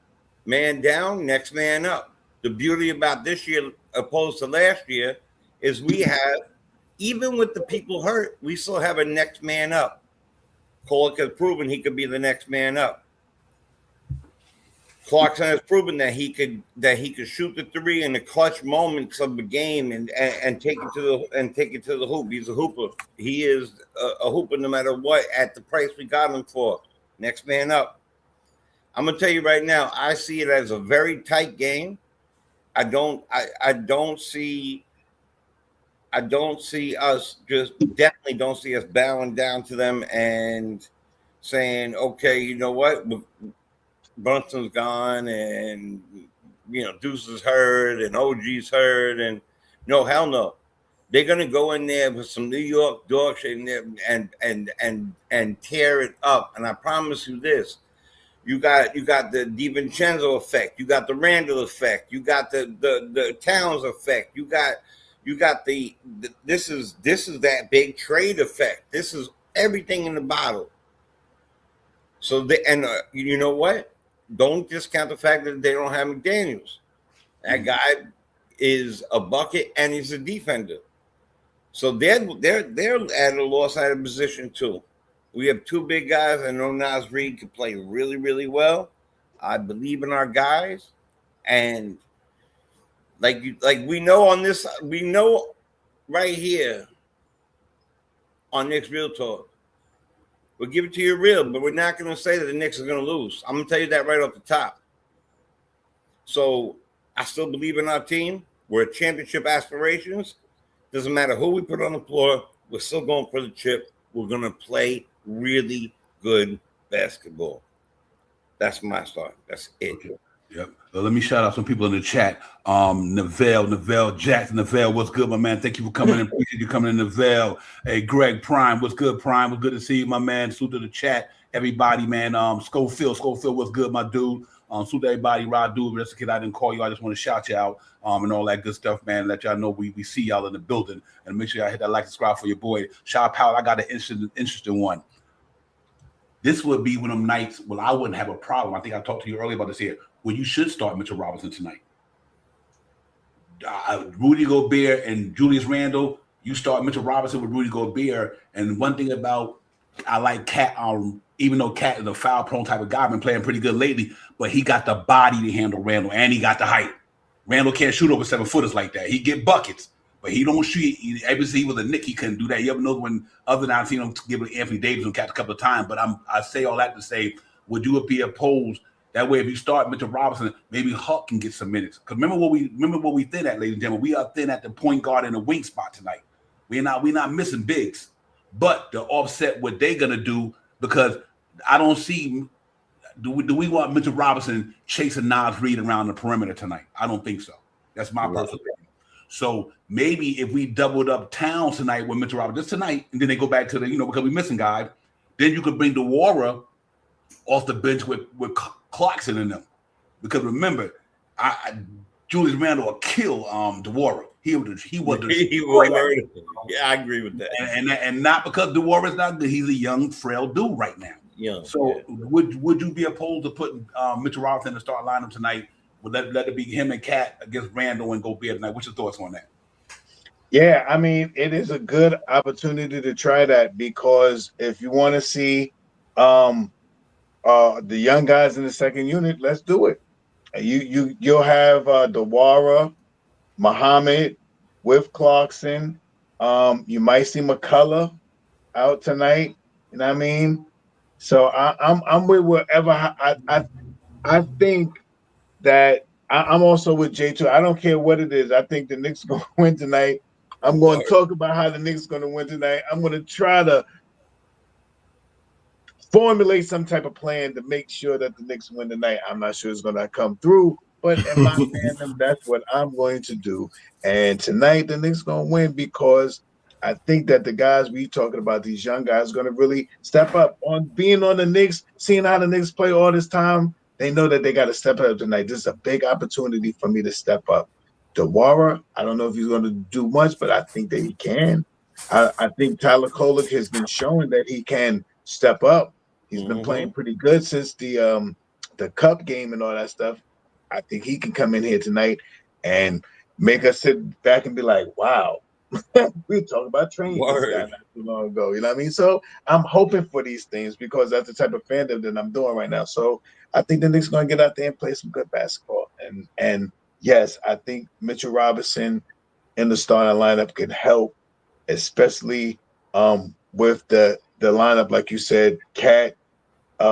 Man down, next man up. The beauty about this year, opposed to last year, is we have, even with the people hurt, we still have a next man up. Kolek has proven he could be the next man up. Clarkson has proven that he could shoot the three in the clutch moments of the game and take it to the hoop. He's a hooper. He is a hooper no matter what at the price we got him for. Next man up. I'm gonna tell you right now, I see it as a very tight game. I don't see us definitely don't see us bowing down to them and saying, okay, you know what? Brunson's gone and Deuce is hurt and OG's hurt, and no, hell no. They're gonna go in there with some New York dog shit in there and tear it up. And I promise you this. You got the DiVincenzo effect, you got the Randall effect, you got the Towns effect, you got the this is that big trade effect. This is everything in the bottle. So you know what? Don't discount the fact that they don't have McDaniels. That guy is a bucket and he's a defender. So they're at a loss out of position too. We have two big guys. I know Nas Reed can play really, really well. I believe in our guys, and like we know on this, we know right here on Knicks Real Talk. We'll give it to you real, but we're not going to say that the Knicks are going to lose. I'm going to tell you that right off the top. So I still believe in our team. We're at championship aspirations. Doesn't matter who we put on the floor. We're still going for the chip. We're going to play really good basketball. That's my start. That's it. Okay. Yep. Well, let me shout out some people in the chat. Neville Jackson. Neville, what's good, my man? Thank you for coming in. Appreciate you coming in, Neville. Hey, Greg Prime, what's good, Prime? What's good to see you, my man. Salute to the chat, everybody, man. Schofield, what's good, my dude? Salute to everybody. Rod Dude, that's the kid I didn't call you. I just want to shout you out and all that good stuff, man. Let y'all know we see y'all in the building, and make sure y'all hit that like, subscribe for your boy. Shout out, I got an interesting one. This would be one of them nights. Well, I wouldn't have a problem. I think I talked to you earlier about this here. Well, you should start Mitchell Robinson tonight. Rudy Gobert and Julius Randle, you start Mitchell Robinson with Rudy Gobert. And one thing about I like Cat, even though Cat is a foul-prone type of guy, been playing pretty good lately, but he got the body to handle Randle, and he got the height. Randle can't shoot over 7-footers like that. He get buckets, but he don't shoot. Ever since he was a Knick, he couldn't do that. You ever know when other than I've seen him give it Anthony Davis and catch a couple of times, but I say all that to say, would you be opposed? That way, if you start Mitchell Robinson, maybe Huck can get some minutes. Because remember what we thin at, ladies and gentlemen. We are thin at the point guard and the wing spot tonight. We're not missing bigs, but to offset what they're gonna do, because I don't see. Do we want Mitchell Robinson chasing Nas Reed around the perimeter tonight? I don't think so. That's my personal opinion. So maybe if we doubled up Towns tonight with Mitchell Robinson just tonight, and then they go back to the because we're missing guys, then you could bring DeWara off the bench with Clarkson in them, because remember, Julius Randle will kill DeWara. He was yeah, I agree with that, and not because DeWara is not good. He's a young, frail dude right now. Yeah. So would you be opposed to putting Mitchell Robinson in the starting lineup tonight? Would let it be him and Cat against Randle and Gobert tonight? What's your thoughts on that? Yeah, I mean, it is a good opportunity to try that, because if you want to see the young guys in the second unit, let's do it. You'll have DeWara, Muhammad with Clarkson. You might see McCullough out tonight. You know what I mean? So I'm with whatever. I think that I'm also with J2. I don't care what it is. I think the Knicks are going to win tonight. I'm going to talk about how the Knicks are going to win tonight. I'm going to try to formulate some type of plan to make sure that the Knicks win tonight. I'm not sure it's going to come through, but in my fandom, that's what I'm going to do. And tonight, the Knicks are going to win, because I think that the guys we talking about, these young guys, are going to really step up on being on the Knicks, seeing how the Knicks play all this time. They know that they got to step up tonight. This is a big opportunity for me to step up. Dewara, I don't know if he's going to do much, but I think that he can. I think Tyler Kolek has been showing that he can step up. He's been playing pretty good since the Cup game and all that stuff. I think he can come in here tonight and make us sit back and be like, wow, we were talking about training this guy not too long ago. You know what I mean? So I'm hoping for these things because that's the type of fandom that I'm doing right now. So I think the Knicks are going to get out there and play some good basketball. And yes, I think Mitchell Robinson in the starting lineup can help, especially with the lineup, like you said. Cat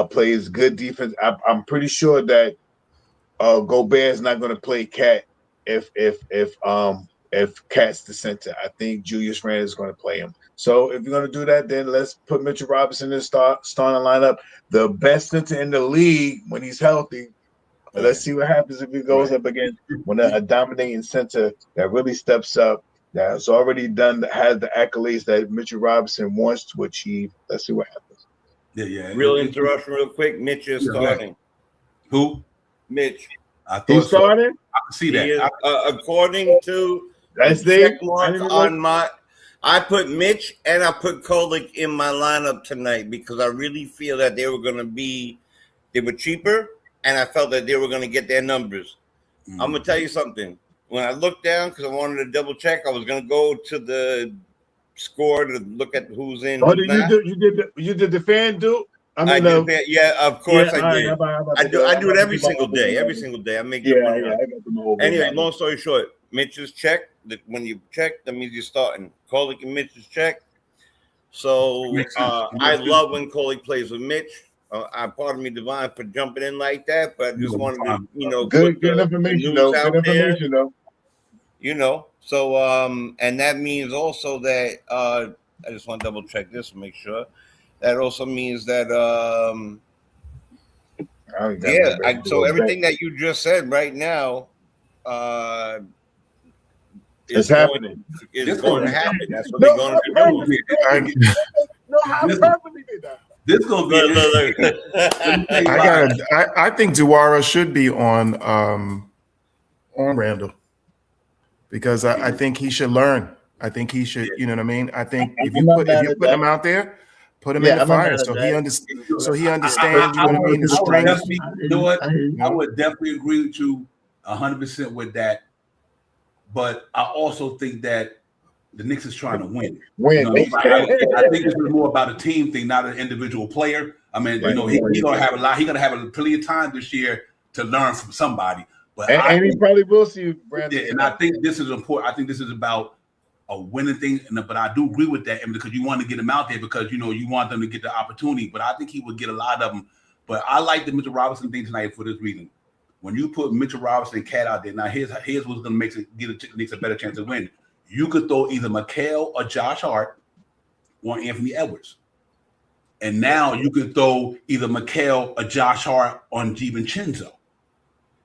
plays good defense. I'm pretty sure that Gobert is not going to play Cat if Cat's the center. I think Julius Randle is going to play him. So if you're going to do that, then let's put Mitchell Robinson in the starting lineup. The best center in the league when he's healthy. Let's see what happens if he goes up against a dominating center that really steps up, that's already has the accolades that Mitchell Robinson wants to achieve. Let's see what happens. Yeah. Real interruption, real quick. Mitch is starting. Who? Mitch. I thought He's starting. I can see that. Is, according to that's check mark on my, I put Mitch and I put Kolek in my lineup tonight because I really feel that they were cheaper, and I felt that they were going to get their numbers. I'm going to tell you something. When I looked down, because I wanted to double check, I was going to go to the score to look at who's in. Oh, you did the fan do? I mean, yeah, of course I did. I do it every single day. Every single day, I make it. I got them all. Anyway, long story short, Mitch is checked. When you check, that means you're starting. Kolek and Mitch is checked. So I love when Kolek plays with Mitch. Pardon me, Divine, for jumping in like that, but I just wanted to, good information, though. Good information, though. So and that means also that I just want to double check this and make sure. That also means that so everything that you just said right now is happening. It's going to happen. That's what they're going to do. No, how perfectly did that? This gonna be. I think Dewara should be on Randall because I think he should learn. I think he should. You know what I mean? I think if you put him out there. Put him in the fire, so he understands. You know what I mean? The strength. You know what? I would definitely agree with you 100% with that. But I also think that the Knicks is trying to win. I think this is more about a team thing, not an individual player. I mean, he's gonna have a lot. He's gonna have plenty of time this year to learn from somebody. But and he probably will see Brandon. Yeah, and I think this is important. I think this is about a winning thing, but I do agree with that, and because you want to get him out there because you want them to get the opportunity. But I think he would get a lot of them. But I like the Mitchell Robinson thing tonight for this reason. When you put Mitchell Robinson and Cat out there, now here's what's going to give the Knicks a better chance to win. You could throw either Mikal or Josh Hart or Anthony Edwards, and now you could throw either Mikal or Josh Hart on DiVincenzo,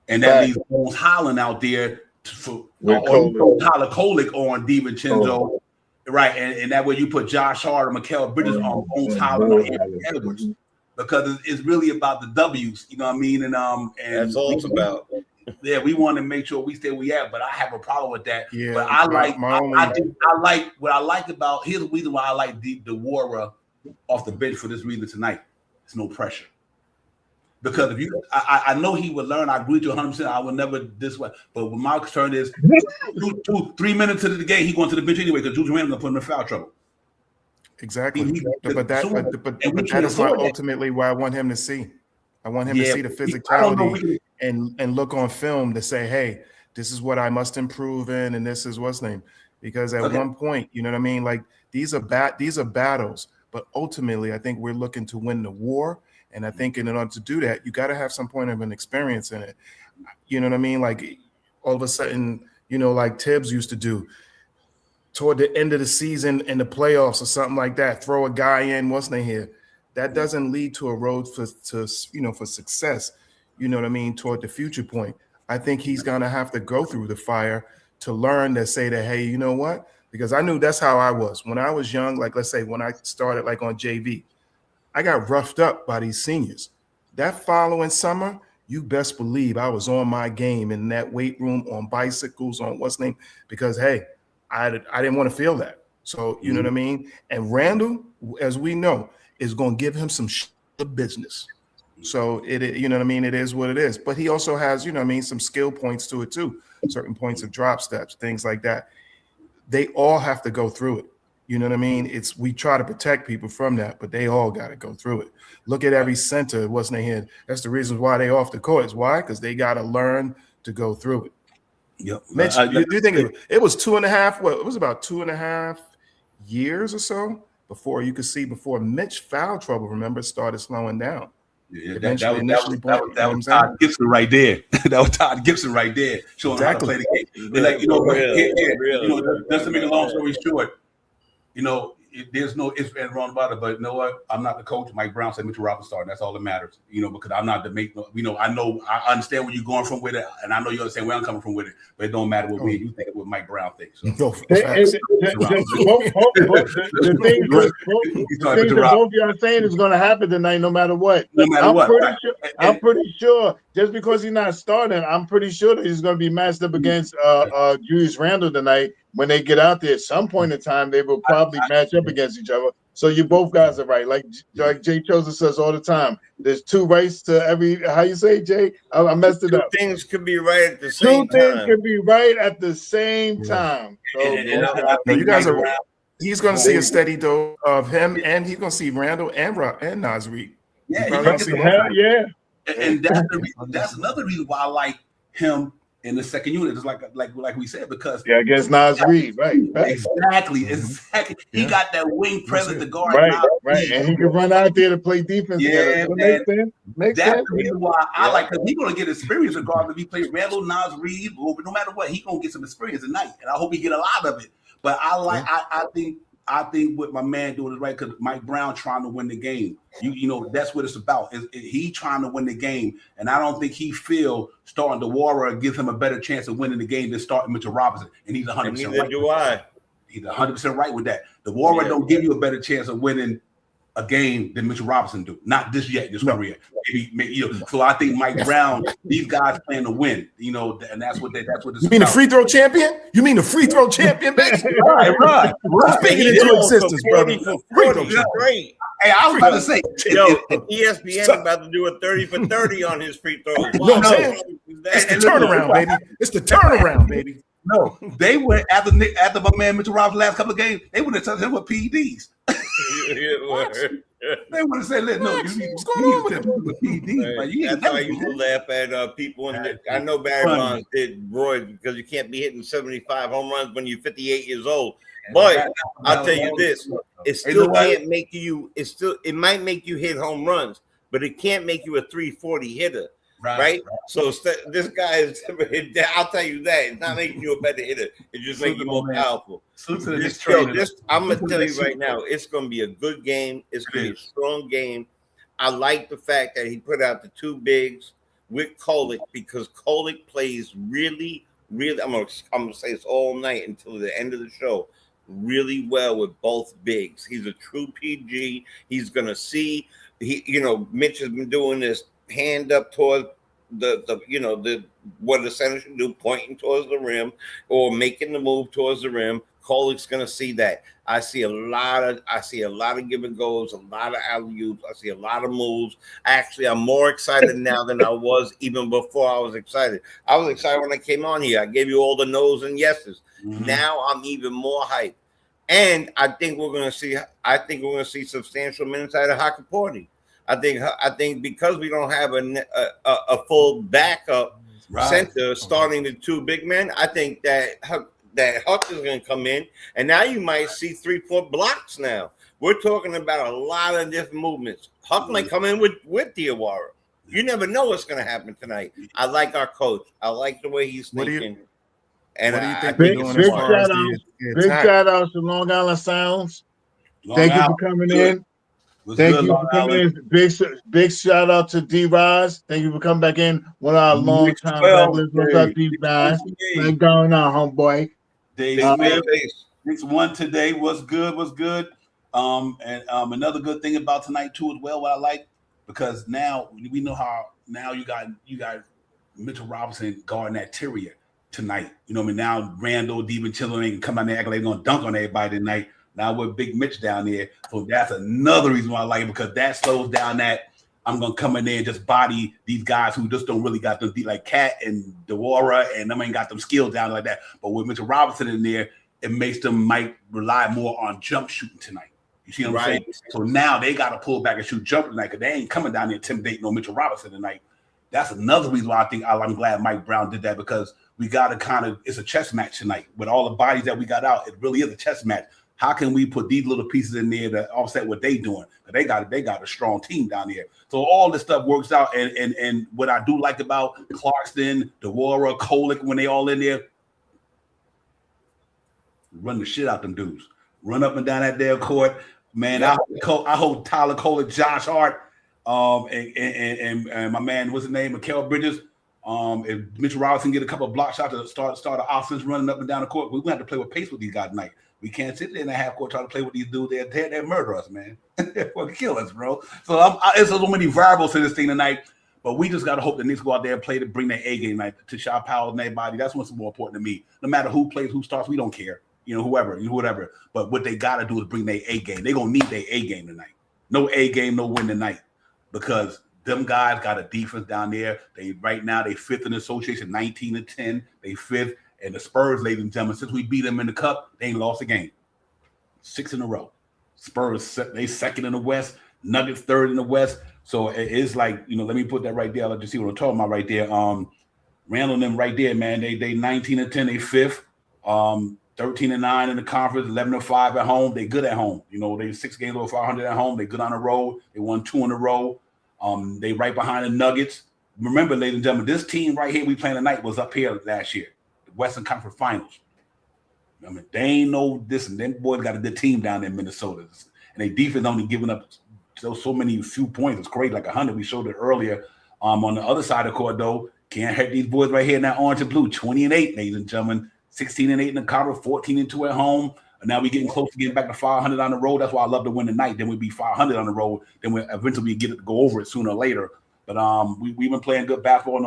and that leaves Bones Holland out there. Tyler Kolek on DiVincenzo, right? And that way you put Josh Hart or Mikal Bridges on Bones Holland or Anthony Edwards, because it's really about the W's, you know what I mean? And that's all it's about. Yeah, we want to make sure we stay where we at, but I have a problem with that. Yeah, but I like what I like about. Here's the reason why I like Dewara off the bench for this reason tonight. It's no pressure. Because if I know he would learn. I agree to 100%. I would never this way. But what my concern is, 3 minutes into the game, he going to the bench anyway because Julius Randle gonna put him in foul trouble. Exactly. But that is ultimately why I want him to see. I want him to see the physicality and look on film to say, hey, this is what I must improve in, and this is what's name. Because at one point, you know what I mean? Like these are battles, but ultimately, I think we're looking to win the war. And I think in order to do that, you got to have some point of an experience in it. You know what I mean? Like all of a sudden, like Tibbs used to do toward the end of the season in the playoffs or something like that, throw a guy in, what's name here? That doesn't lead to a road for success, you know what I mean, toward the future point. I think he's going to have to go through the fire to learn to say that, hey, you know what? Because I knew that's how I was. When I was young, like let's say when I started like on JV, I got roughed up by these seniors. That following summer, you best believe I was on my game in that weight room, on bicycles, on what's name, because hey, I didn't want to feel that. So you know what I mean. And Randall, as we know, is going to give him some business. So you know what I mean. It is what it is. But he also has, you know what I mean, some skill points to it too. Certain points of drop steps, things like that. They all have to go through it. You know what I mean? We try to protect people from that, but they all got to go through it. Look at every center, wasn't here. That's the reason why they off the court. Why? Because they got to learn to go through it. Yep. Mitch, you think it was 2.5? Well, it was about 2.5 years or so before Mitch foul trouble, remember, started slowing down. Yeah, that was Todd Gibson right there. That was Todd Gibson right there, showing how to play the game. Like, you know, just to make a long story short, you know, there's no ifs and wrong about it. But you know what? I'm not the coach. Mike Brown said Mitch Robinson starting. That's all that matters. You know, because I'm not the make. You know, I understand where you're going from with it, and I know you understand where I'm coming from with it. But it don't matter what you think, what Mike Brown thinks. So. The things that both y'all saying is going to happen tonight, no matter what. No matter what. I'm pretty sure. Just because he's not starting, I'm pretty sure that he's going to be matched up against Julius Randle tonight. When they get out there, at some point in time, they will probably match up against each other. So you both guys are right. Like Jay Chosen says all the time, there's two rights to every. How you say, Jay? I messed it up. Two things could be right at the same time. Two things could be right at the same time. So you guys are. He's going to see a steady dose of him, and he's going to see Randall and Naz Reid. Yeah, yeah. And that's another reason why I like him in the second unit, is like we said, because against Naz Reid, right? Exactly. He got that wing presence to guard. Right, and he can run out there to play defense. Yeah, man. Makes that's sense. the reason why I like him. He's gonna get experience regardless if he plays Randall, Naz Reid, but no matter what, he's gonna get some experience tonight, and I hope he get a lot of it. But I think what my man doing is right, because Mike Brown trying to win the game. You know, that's what it's about. He trying to win the game, and I don't think he feel starting the Warrior gives him a better chance of winning the game than starting Mitchell Robinson. And he's 100% right. Neither do I. He's 100% right with that. The Warrior don't give you a better chance of winning a game than Mitchell Robinson do. Not this yet, this career. So I think Mike Brown, these guys playing to win. You know, and that's what this. You mean the free throw champion? You mean the free throw champion, baby? Right. Speaking into existence, brother. Great. Hey, I was about to say, ESPN about to do a 30 for 30 on his free throws. You know what I'm saying? It's the turnaround, baby. It's the turnaround, baby. No, they were after my man Mitchell Robinson's last couple of games. They would have touched him with PEDs. They would have said, "No, you need to touch him with PEDs." That's why I used to laugh at people. I know Barry Bonds did Roy because you can't be hitting 75 home runs when you're 58 years old. But I'll tell you this: it still can't make you. It might make you hit home runs, but it can't make you a 340 hitter. Right? So this guy is. I'll tell you that it's not making you a better hitter. It just makes you more powerful. I'm gonna tell you right now, it's gonna be a good game. It's gonna be a strong game. I like the fact that he put out the two bigs with Kolick, because Kolick plays really. I'm gonna say this all night until the end of the show. Really well with both bigs. He's a true PG. He's gonna see. Mitch has been doing this hand up towards what the center should do, pointing towards the rim or making the move towards the rim. Kolick's gonna see that. I see a lot of give and goes, a lot of alley-oops. I see a lot of moves. Actually, I'm more excited now than I was even before I was excited. I was excited when I came on here. I gave you all the no's and yeses. Mm-hmm. Now I'm even more hyped. And I think we're gonna see substantial minutes out of Hakaporti. I think because we don't have a full backup center starting the two big men, I think that Huck is going to come in, and now you might see 3-point blocks. Now we're talking about a lot of different movements. Huck might come in with Diawara. You never know what's going to happen tonight. I like our coach. I like the way he's thinking. What do you think? Big shout outs to Long Island Sounds. Thank you for coming in. Thank you for coming in. Big shout out to D-Rise. Thank you for coming back in. One of our long time regulars. What's up, D-Rise? What's going on, homeboy? Next one today. What's good? And another good thing about tonight too as well, what I like, because now we know how now you got Mitchell Robinson guarding that Tyria tonight. You know what I mean? Now Randall, DiVincenzo ain't come out there acting like they're gonna dunk on everybody tonight. Now with Big Mitch down there. So that's another reason why I like it, because that slows down that I'm gonna come in there and just body these guys who just don't really got them deep, like Cat and Dewara, and them ain't got them skills down like that. But with Mitchell Robinson in there, it makes them might rely more on jump shooting tonight. You see what I'm saying? So now they got to pull back and shoot jump tonight, because they ain't coming down there intimidating no Mitchell Robinson tonight. That's another reason why I'm glad Mike Brown did that, because we got to kind of, it's a chess match tonight with all the bodies that we got out. It really is a chess match. How can we put these little pieces in there to offset what they doing? They got a strong team down here. So all this stuff works out. And what I do like about Clarkson, Dewara, Kolick, when they all in there, run the shit out them dudes. Run up and down that damn court. Man, I hope Tyler Kolick, Josh Hart, and my man, what's his name, Mikal Bridges, if Mitchell Robinson get a couple of block shots to start the offense running up and down the court, we're going to have to play with pace with these guys tonight. We can't sit there in the half court trying to play with these dudes. They'll murder us, man. They'll kill us, bro. So there's so many variables to this thing tonight, but we just got to hope the Knicks go out there and play to bring their A game tonight. To Shaw Powell and everybody, that's what's more important to me. No matter who plays, who starts, we don't care. You know, whatever. But what they got to do is bring their A game. They're going to need their A game tonight. No A game, no win tonight, because them guys got a defense down there. Right now, they fifth in the association, 19-10. They fifth. And the Spurs, ladies and gentlemen, since we beat them in the cup, they ain't lost a game. 6 in a row. Spurs, they second in the West. Nuggets third in the West. So it's like, you know, let me put that right there. I'll let you see what I'm talking about right there. Randall and them right there, man. They 19-10, they fifth. 13-9 in the conference, 11-5 at home. They good at home. You know, they 6 games over 500 at home. They good on the road. They won 2 in a row. They right behind the Nuggets. Remember, ladies and gentlemen, this team right here we playing tonight was up here last year, the Western Conference Finals. I mean, they ain't know this, and them boys got a good team down there in Minnesota. And they defense only giving up so many few points. It's crazy, like 100. We showed it earlier. On the other side of the court, though, can't hurt these boys right here in that orange and blue. 20-8, ladies and gentlemen. 16-8 in the conference, 14-2 at home. And now we're getting close to getting back to 500 on the road. That's why I love to win tonight. Then we'll be 500 on the road. Then we eventually get it to go over it sooner or later. But we've been playing good basketball in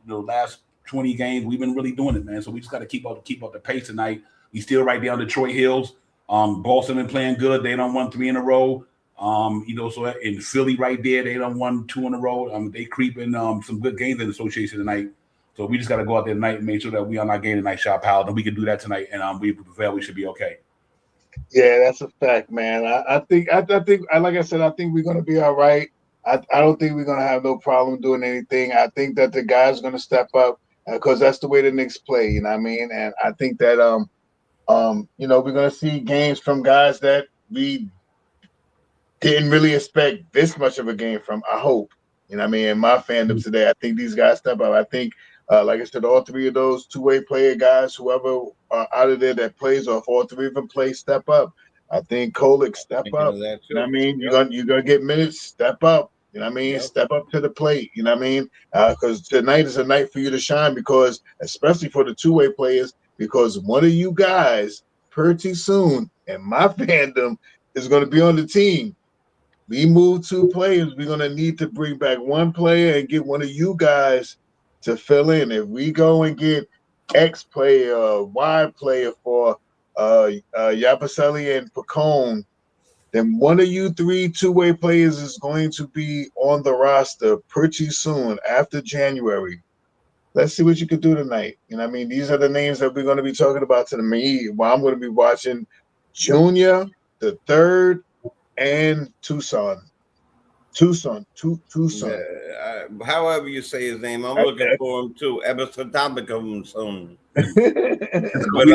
the last 20 games. We've been really doing it, man. So we just got to keep up the pace tonight. We still right there on Detroit Hills. Boston been playing good. They done won 3 in a row. You know, so in Philly right there, they done won 2 in a row. They creeping some good games in the association tonight. So we just got to go out there tonight and make sure that we on our game tonight, Shaw Powell, and we can do that tonight. And we prevail. We should be okay. Yeah, that's a fact, man. I think, like I said, I think we're gonna be all right. I don't think we're gonna have no problem doing anything. I think that the guys are gonna step up because that's the way the Knicks play. You know what I mean? And I think that you know, we're gonna see games from guys that we didn't really expect this much of a game from. I hope. You know what I mean? In my fandom today, I think these guys step up. I think. Like I said, all 3 of those two-way player guys, whoever out of there that plays, or if all 3 of them play, step up. I think Kolick step up. You know what I mean? Yep. You're gonna get minutes, step up. You know what I mean? Yep. Step up to the plate. You know what I mean? Because tonight is a night for you to shine, because especially for the two-way players, because one of you guys pretty soon, in my fandom, is going to be on the team. We move 2 players. We're going to need to bring back 1 player and get one of you guys to fill in. If we go and get X player, Y player for Yabusele and Pacone, then one of you 3 two-way players is going to be on the roster pretty soon after January. Let's see what you can do tonight. You know what I mean? These are the names that we're going to be talking about tonight. Well, I'm going to be watching Junior, the 3rd, and Tucson. However you say his name, I'm looking for him too. Episodamicum soon. We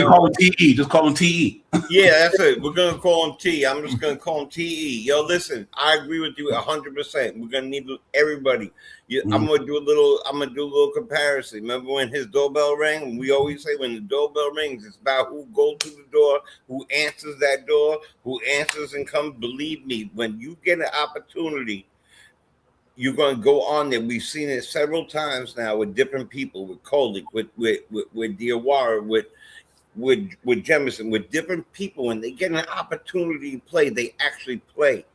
call him TE. Just call him TE. Yeah, that's it. We're gonna call him T. I'm just gonna call him TE. Yo, listen, I agree with you 100%. We're gonna need everybody. I'm gonna do a little comparison. Remember when his doorbell rang? We always say when the doorbell rings, it's about who goes to the door, who answers that door, who answers and comes. Believe me, when you get an opportunity, you're going to go on there. We've seen it several times now with different people, with Kolick, with Diawara, with Jemison, with different people. When they get an opportunity to play, they actually play.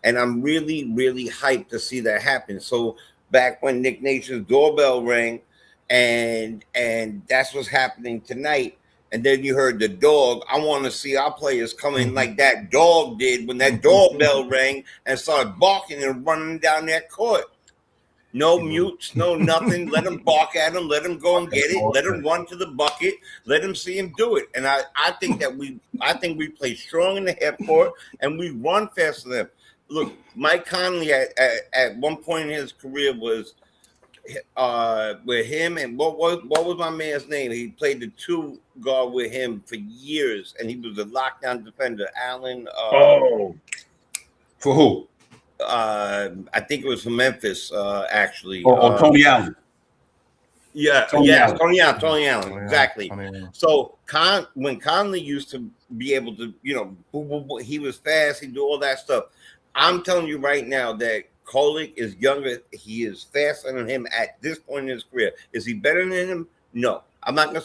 And I'm really, really hyped to see that happen. So back when Nick Nation's doorbell rang, and that's what's happening tonight. And then you heard the dog. I want to see our players come in like that dog did when that doorbell rang and started barking and running down that court. No mutes, no nothing. Let him bark at him. Let him go and get it. Let him run to the bucket. Let him see him do it. And I think we play strong in the half court and we run faster than them. Look, Mike Conley at one point in his career was with him, and what was my man's name? He played the 2 guard with him for years, and he was a lockdown defender. Allen. For who? I think it was from Memphis, actually. Tony Allen. Yeah, Tony Allen. Tony Allen, exactly. So when Conley used to be able to, he was fast, he do all that stuff. I'm telling you right now that Kolek is younger. He is faster than him at this point in his career. Is he better than him? No. I'm not gonna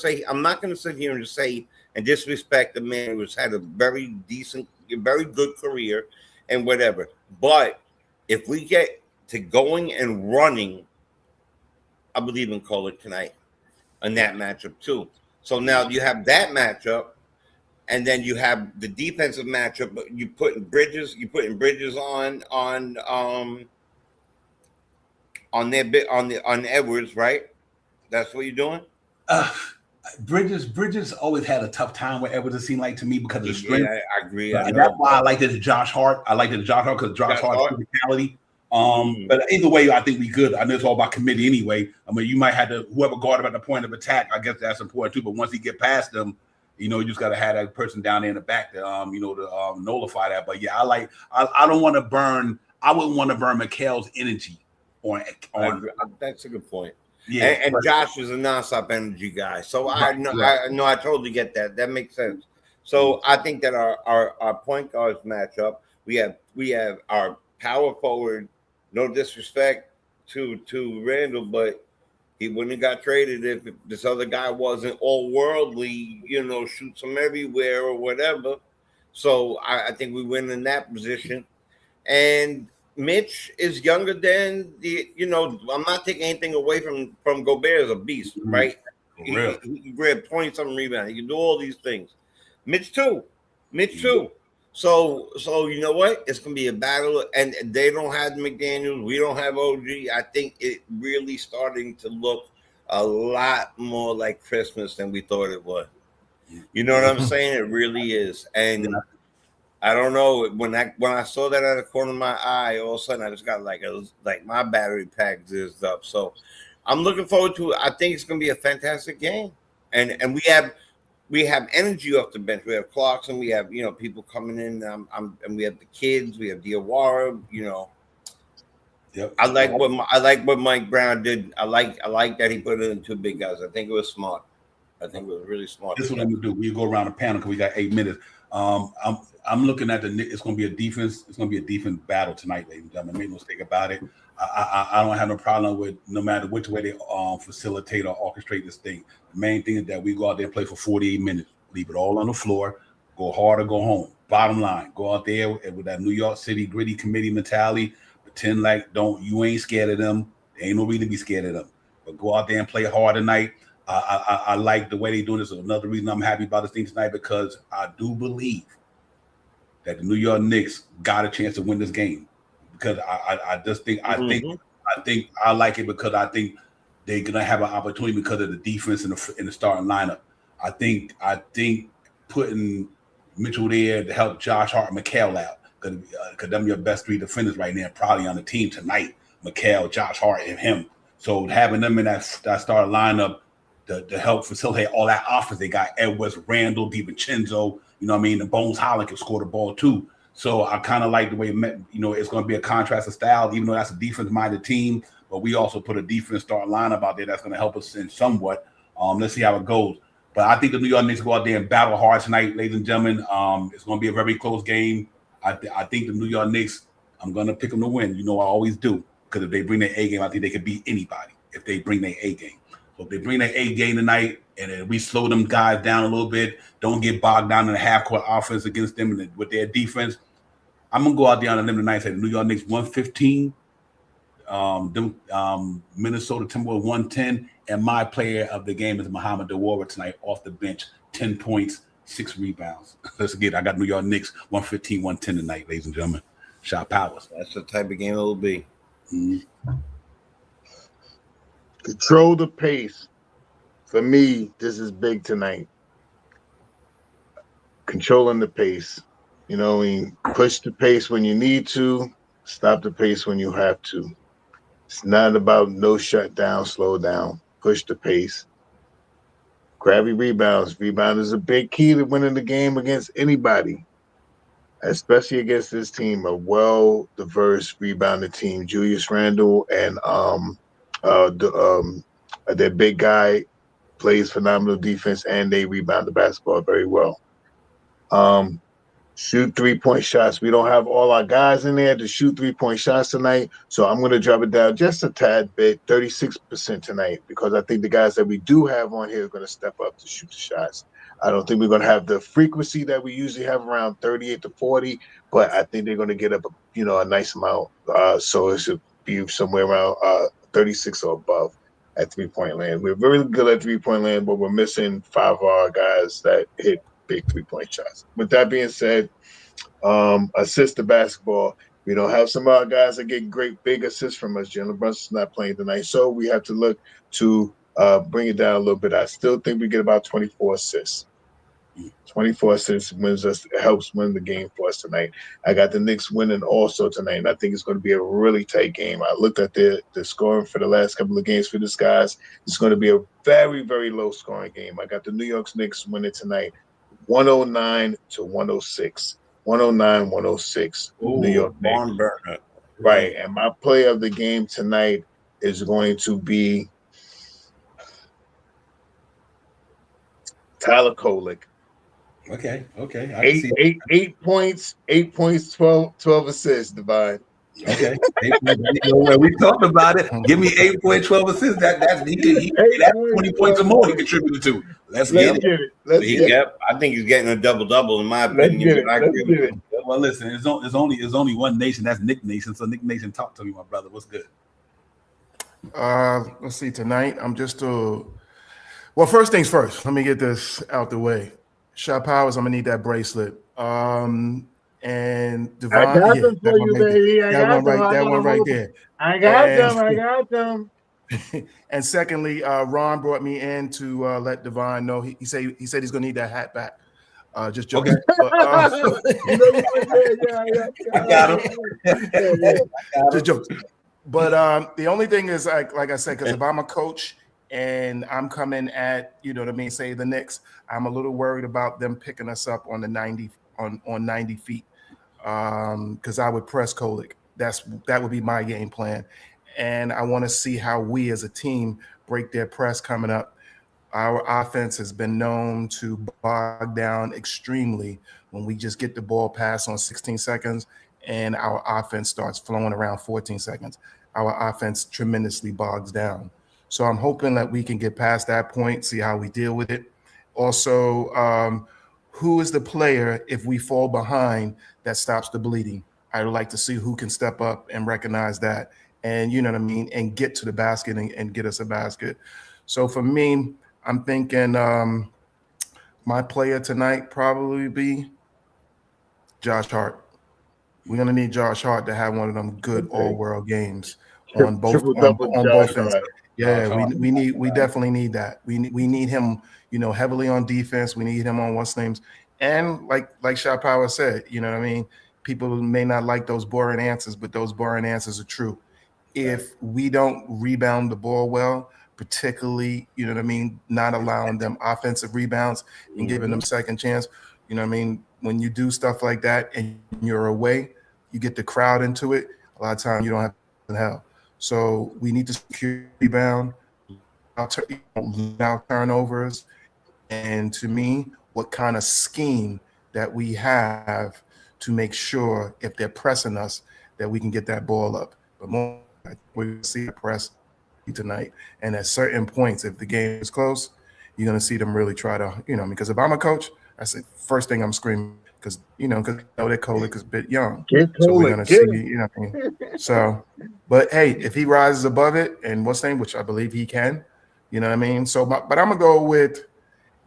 sit here and just say and disrespect the man who's had a very decent, very good career and whatever. But if we get to going and running, I believe in Kolek tonight in that matchup too. So now you have that matchup, and then you have the defensive matchup. But you putting Bridges on Edwards, right? That's what you're doing. Bridges always had a tough time with Edwards. It seemed like to me because of strength. Yeah, I agree. And that's why I liked it to Josh Hart. I liked it to Josh Hart because Josh Hart's physicality. But either way, I think we good. I know it's all about committee anyway. I mean, you might have to whoever guard him at the point of attack. I guess that's important too. But once he get past them, you just got to have that person down there in the back to to nullify that. But yeah, I don't want to burn. I wouldn't want to burn Mikal's energy on. That's a good point. Yeah, and Josh is a nonstop energy guy, so I totally get that. That makes sense. So I think that our point guards match up. We have our power forward. No disrespect to Randall, but he wouldn't have got traded if this other guy wasn't all worldly, shoots him everywhere or whatever. So I think we win in that position. And Mitch is younger than I'm not taking anything away from Gobert as a beast, right? He can grab 20-something rebounds. He can do all these things. Mitch too. So you know what? It's gonna be a battle, and they don't have McDaniels. We don't have OG. I think it really starting to look a lot more like Christmas than we thought it was. You know what I'm saying? It really is, and I don't know when I saw that out of the corner of my eye, all of a sudden I just got like my battery pack zizzed up. So I'm looking forward to it. I think it's gonna be a fantastic game, and we have energy off the bench. We have Clarkson. We have people coming in. And we have the kids. We have Diawara. Yep. I like what Mike Brown did. I like that he put it in 2 big guys. I think it was smart. I think it was really smart. This is what I'm gonna do. We go around the panel because we got 8 minutes. I'm looking at it's gonna be a defense. It's gonna be a defense battle tonight, ladies and gentlemen. Make no mistake about it. I don't have no problem with no matter which way they facilitate or orchestrate this thing. The main thing is that we go out there and play for 48 minutes, leave it all on the floor, go hard or go home. Bottom line, go out there with that New York City gritty committee mentality, pretend like you ain't scared of them. There ain't no reason to be scared of them. But go out there and play hard tonight. I like the way they're doing this. Another reason I'm happy about this thing tonight because I do believe that the New York Knicks got a chance to win this game. Because I just think I think I like it because I think they're gonna have an opportunity because of the defense in the starting lineup. I think putting Mitchell there to help Josh Hart and Mikal out because them your best 3 defenders right now probably on the team tonight. Mikal, Josh Hart, and him. So having them in that starting lineup to help facilitate all that offense, they got Edwards, Randall, DiVincenzo. The Bones Holland can score the ball too. So I kind of like the way it's going to be a contrast of style, even though that's a defense-minded team. But we also put a defense starting lineup out there that's going to help us in somewhat. Let's see how it goes. But I think the New York Knicks go out there and battle hard tonight, ladies and gentlemen. It's going to be a very close game. I think the New York Knicks, I'm going to pick them to win. I always do. Because if they bring their A game, I think they could beat anybody if they bring their A game. So if they bring their A game tonight and then we slow them guys down a little bit, don't get bogged down in the half-court offense against them and with their defense, I'm gonna go out there on a limb tonight and say the New York Knicks 115, Minnesota Timberwolves 110, and my player of the game is Muhammad Dewara tonight off the bench, 10 points, 6 rebounds. Let's get. I got New York Knicks 115, 110 tonight, ladies and gentlemen. Shot powers. That's the type of game it will be. Mm-hmm. Control the pace. For me, this is big tonight. Controlling the pace. You know, push the pace when you need to, stop the pace when you have to. It's not about no shutdown, slow down, push the pace. Grab your rebounds. Rebound is a big key to winning the game against anybody, especially against this team, a well-diverse rebounded team. Julius Randle and their big guy plays phenomenal defense, and they rebound the basketball very well. Shoot 3-point shots. We don't have all our guys in there to shoot 3-point shots tonight, so I'm going to drop it down just a tad bit, 36% tonight, because I think the guys that we do have on here are going to step up to shoot the shots. I don't think we're going to have the frequency that we usually have, around 38 to 40, but I think they're going to get up, a nice amount. So it should be somewhere around 36 or above at 3-point land. We're very good at 3-point land, but we're missing 5 of our guys that hit big 3-point shots. With that being said, assist the basketball. We don't have some of our guys that get great big assists from us. Jalen Brunson's not playing tonight, so we have to look to bring it down a little bit. I still think we get about 24 assists. 24 assists helps win the game for us tonight. I got the Knicks winning also tonight, and I think it's going to be a really tight game. I looked at the scoring for the last couple of games for these guys. It's going to be a very, very low scoring game. I got the New York Knicks winning tonight, 109 to 106. 109, 106. New York Knicks. Right, and my play of the game tonight is going to be Tyler Kolek. Okay. 8 points, 12 assists, Divine. Okay. We talked about it. Give me 8 point 12 assists. That's 20 points or more he contributed to. Let's get it. I think he's getting a double-double in my opinion. Well, listen, it's only one nation. That's Nick Nation. So Nick Nation, talk to me, my brother. What's good? Let's see. Tonight, I'm just well, first things first. Let me get this out the way. Shot Powers, I'm gonna need that bracelet. And Devon, I got them for you, baby. That one right there. I got them. And secondly, Ron brought me in to let Devon know. He said he's gonna need that hat back. Just joking. Okay. But, I got him. Just joking. But the only thing is, like I said, because if I'm a coach and I'm coming at, say the Knicks, I'm a little worried about them picking us up on the 90 on 90 feet. Because I would press Kolek. That would be my game plan. And I want to see how we as a team break their press coming up. Our offense has been known to bog down extremely when we just get the ball passed on 16 seconds and our offense starts flowing around 14 seconds. Our offense tremendously bogs down. So I'm hoping that we can get past that point, see how we deal with it. Also, who is the player, if we fall behind, that stops the bleeding? I would like to see who can step up and recognize that and, and get to the basket and get us a basket. So for me, I'm thinking my player tonight probably be Josh Hart. We're going to need Josh Hart to have one of them good all-world games on both ends. Yeah, we definitely need that. We need him, heavily on defense. We need him on what's names. And like Shot Power said, people may not like those boring answers, but those boring answers are true. If we don't rebound the ball well, particularly, not allowing them offensive rebounds and giving them second chance, when you do stuff like that and you're away, you get the crowd into it. A lot of times you don't have to help. So we need to secure rebound, allow turnovers, and to me, what kind of scheme that we have to make sure if they're pressing us that we can get that ball up. But more, we see the press tonight, and at certain points, if the game is close, you're going to see them really try to, because if I'm a coach, I say first thing I'm screaming, because that Kolek is a bit young. Get So we're Kolek, gonna get see, him. you know what I mean? So, but hey, if he rises above it and what's name, which I believe he can, you know what I mean? So but I'm gonna go with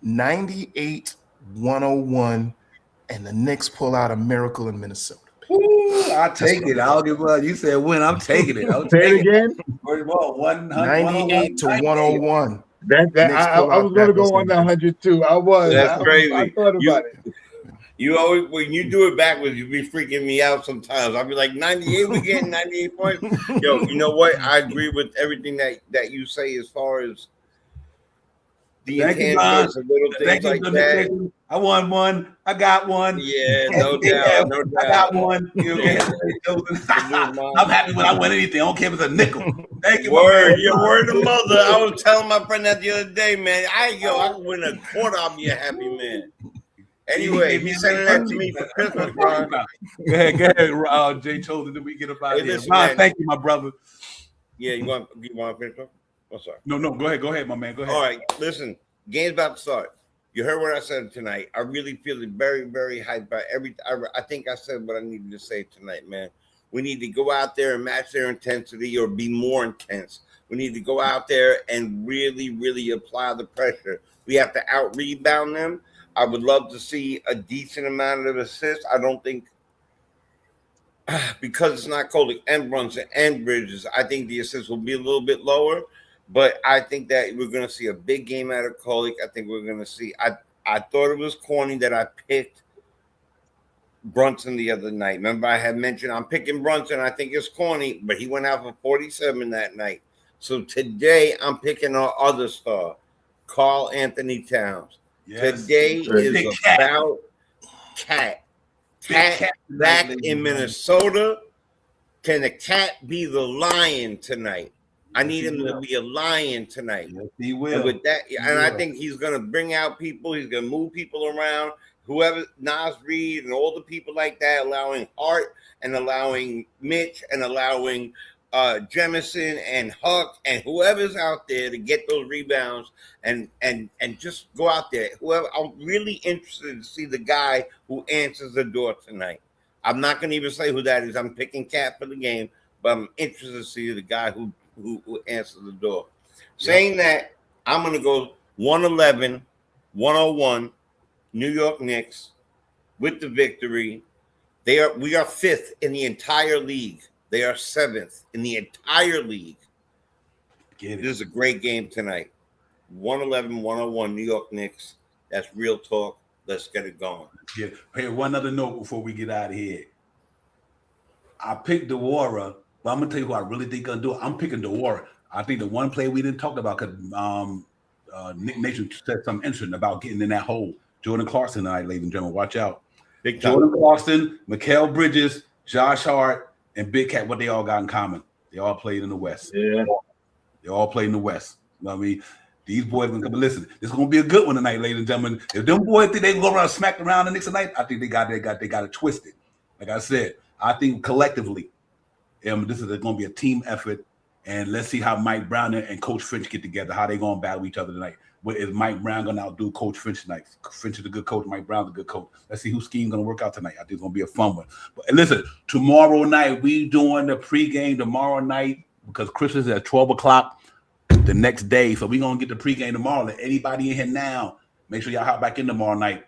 98-101, and the Knicks pull out a miracle in Minnesota. Ooh, I'll take it. I'll give up. You said win. I'm taking it. I'll Say take it again. Well, 98-101. That Knicks I pull was out going to that go what's on the name. 100 too. I was. That's I crazy. thought about it. You always, when you do it backwards, you be freaking me out sometimes. I'll be like, 98, we getting 98 points. Yo, you know what? I agree with everything that you say as far as the intangibles and little things like that. I won one. I got one. Yeah, no doubt. No doubt. I got one. You know, I'm happy when I win anything. I don't care if it's a nickel. Thank you. Word, your word of mother. I was telling my friend that the other day, man. I can win a quarter. I'll be a happy man. Anyway, he's sending that to me for Christmas, Ron. Go ahead, Jay Chosen. Then we get up out of here. Ron, thank you, my brother. Yeah, you want to finish up? Oh, sorry. No, go ahead, my man. Go ahead. All right, listen, game's about to start. You heard what I said tonight. I really feel very, very hyped by everything. I think I said what I needed to say tonight, man. We need to go out there and match their intensity or be more intense. We need to go out there and really, really apply the pressure. We have to out-rebound them. I would love to see a decent amount of assists. I don't think, because it's not Kolek and Brunson and Bridges, I think the assists will be a little bit lower. But I think that we're going to see a big game out of Kolek. I think we're going to see. I thought it was corny that I picked Brunson the other night. Remember, I had mentioned I'm picking Brunson. I think it's corny, but he went out for 47 that night. So today I'm picking our other star, Karl Anthony Towns. Yes. Today is about Cat. Cat back in Minnesota. Can the Cat be the lion tonight? I need him to be a lion tonight. Yes, he will. And with that, I think he's going to bring out people. He's going to move people around. Whoever, Nas Reed and all the people like that, allowing Hart and allowing Mitch and allowing Jemison and Huck and whoever's out there to get those rebounds and just go out there. Whoever, I'm really interested to see the guy who answers the door tonight. I'm not going to even say who that is. I'm picking Cat for the game, but I'm interested to see the guy who answers the door. Saying that, I'm going to go 111-101 New York Knicks with the victory. We are fifth in the entire league. They are seventh in the entire league. This is a great game tonight. 111-101 New York Knicks. That's real talk. Let's get it going. Yeah. Hey, one other note before we get out of here. I picked DeWara, but I'm gonna tell you who I really think gonna do it. I'm picking DeWara. I think the one play we didn't talk about because Nick Nation said something interesting about getting in that hole. Jordan Clarkson tonight, ladies and gentlemen. Watch out. Big time. Jordan Clarkson, Mikal Bridges, Josh Hart, and Big Cat. What they all got in common? They all played in the West. Yeah. They all played in the West. You know what I mean? These boys gonna come. Listen, this is gonna be a good one tonight, ladies and gentlemen. If them boys think they can go around and smack around the Knicks tonight, I think they got it twisted. Like I said, I think collectively, this is going to be a team effort, and let's see how Mike Brown and Coach Finch get together. How they going to battle each other tonight? Is Mike Brown going to outdo Coach Finch tonight? Finch is a good coach. Mike Brown's a good coach. Let's see whose scheme going to work out tonight. I think it's going to be a fun one. But listen, tomorrow night we doing the pregame tomorrow night because Christmas is at 12 o'clock the next day. So we're going to get the pregame tomorrow. Let anybody in here now, make sure y'all hop back in tomorrow night.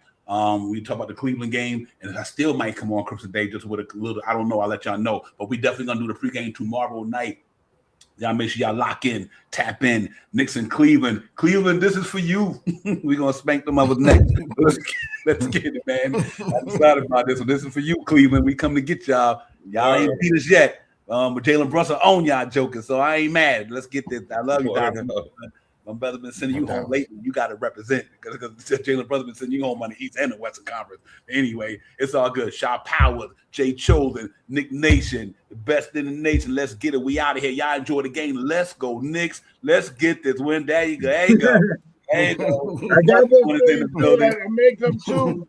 We talk about the Cleveland game, and I still might come on Christmas Day just with a little, I don't know, I'll let y'all know. But we definitely going to do the pregame tomorrow night. Y'all make sure y'all lock in, tap in. Knicks and Cleveland. Cleveland, this is for you. We're going to spank them others next. Let's get it, man. I'm excited about this one. This is for you, Cleveland. We come to get y'all. Y'all ain't beat us yet. But Jalen Brunson on y'all joking, so I ain't mad. Let's get this. I love you, Donovan. My brother been sending you home lately. You got to represent because Jalen Brunson been sending you home on the East and the Western Conference. Anyway, it's all good. Shaw Powers, Jay Chosen, Nick Nation, the best in the nation. Let's get it. We out of here. Y'all enjoy the game. Let's go, Knicks. Let's get this win. There you go. There you go. There you go. I got this. I make them too.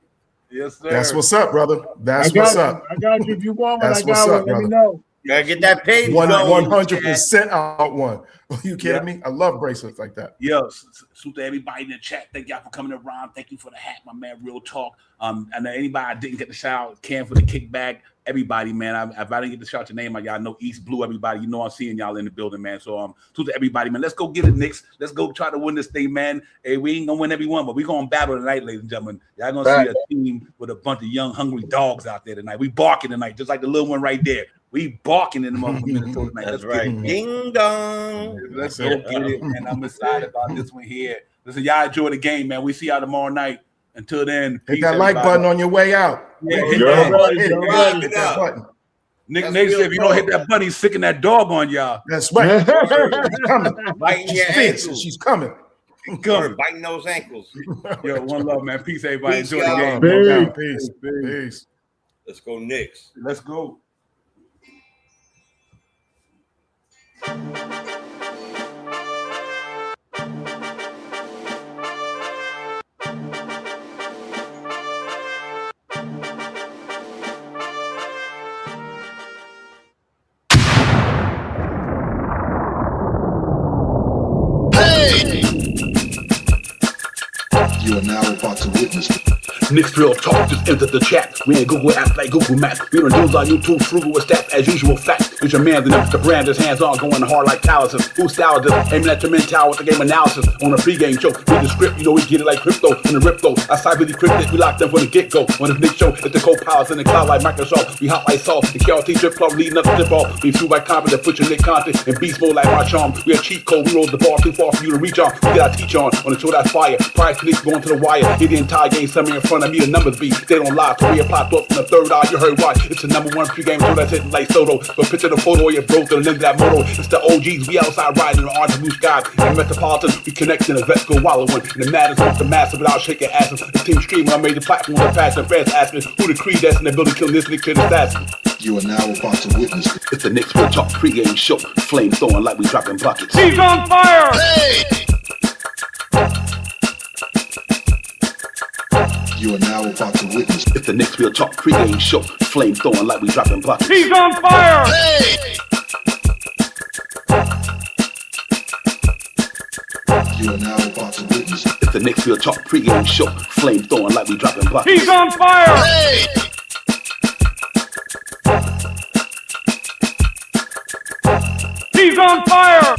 Yes, sir. That's what's up, brother. That's what's up. I got you. If you want one, That's I got one. Let me know. Gotta get that page going. 100% out one. Are you kidding me? I love bracelets like that. Yo, salute to everybody in the chat. Thank y'all for coming around. Thank you for the hat, my man. Real talk. And anybody I didn't get the shout out, Cam for the kickback. Everybody, man. If I didn't get to shout your name, y'all know East Blue. Everybody, you know I'm seeing y'all in the building, man. So salute to everybody, man. Let's go get it, Knicks. Let's go try to win this thing, man. Hey, we ain't gonna win every one, but we gonna battle tonight, ladies and gentlemen. Y'all gonna see a team with a bunch of young, hungry dogs out there tonight. We barking tonight, just like the little one right there. We barking in the motherfucking Minnesota tonight. That's right. Ding dong. Let's go get it, man. I'm excited about this one here. Listen, y'all enjoy the game, man. We see y'all tomorrow night. Until then, hit that like button on your way out. Yeah, hit that button. Nick said, if you don't hit that button, he's sicking that dog on y'all. That's right. She's coming. Biting your ankles. She's coming. Biting those ankles. Yo, one love, man. Peace, everybody. Peace, enjoy the game. Peace. Let's go, Knicks. Let's go. You are now about to witness. Knicks real talk just entered the chat. We ain't Google apps like Google Maps. We don't news on YouTube, frugal with stats as usual facts. It's your man, the brand is hands on, going hard like calluses. Who's style just aiming at your mental with the game analysis on a pregame show. Read the script, you know we get it like crypto in the rip though. I side with the cryptic, we lock them from the get go. On the Knicks show, it's the co-pilots in the cloud like Microsoft. We hot like salt, the KRT drip club leading up to tip off. We fuel by confidence, put your Nick content in beast mode like my charm. We a cheat code, we roll the ball too far for you to reach on. We get our teach on the show that's fire. Prior to Knicks going to the wire. Hit the entire game, something in front of me, the numbers be. They don't lie, career popped up from the third eye. You heard why? It's the #1 pregame show that's hitting like Soto. But picture the photo of your bro to the length of that moto. It's the OGs, we outside riding in the orange and blue skies. In Metropolitan, we connect in the vets go wallowing. And the matters with the massive without shaking asses. The team streaming on major platforms and fast and fast asking who the creed that's in the building killing this Nick to the assassin. You are now about to witness. It's the Knicks Real Talk pregame show. Flame throwing like we dropping buckets. He's on fire! You are now about to witness. It's the Knicks Real Talk pregame show. Flame throwing like we dropping buckets. He's on fire! You are now about to witness. It's the Knicks Real Talk pregame show. Flame throwing like we dropping buckets. He's on fire! He's on fire!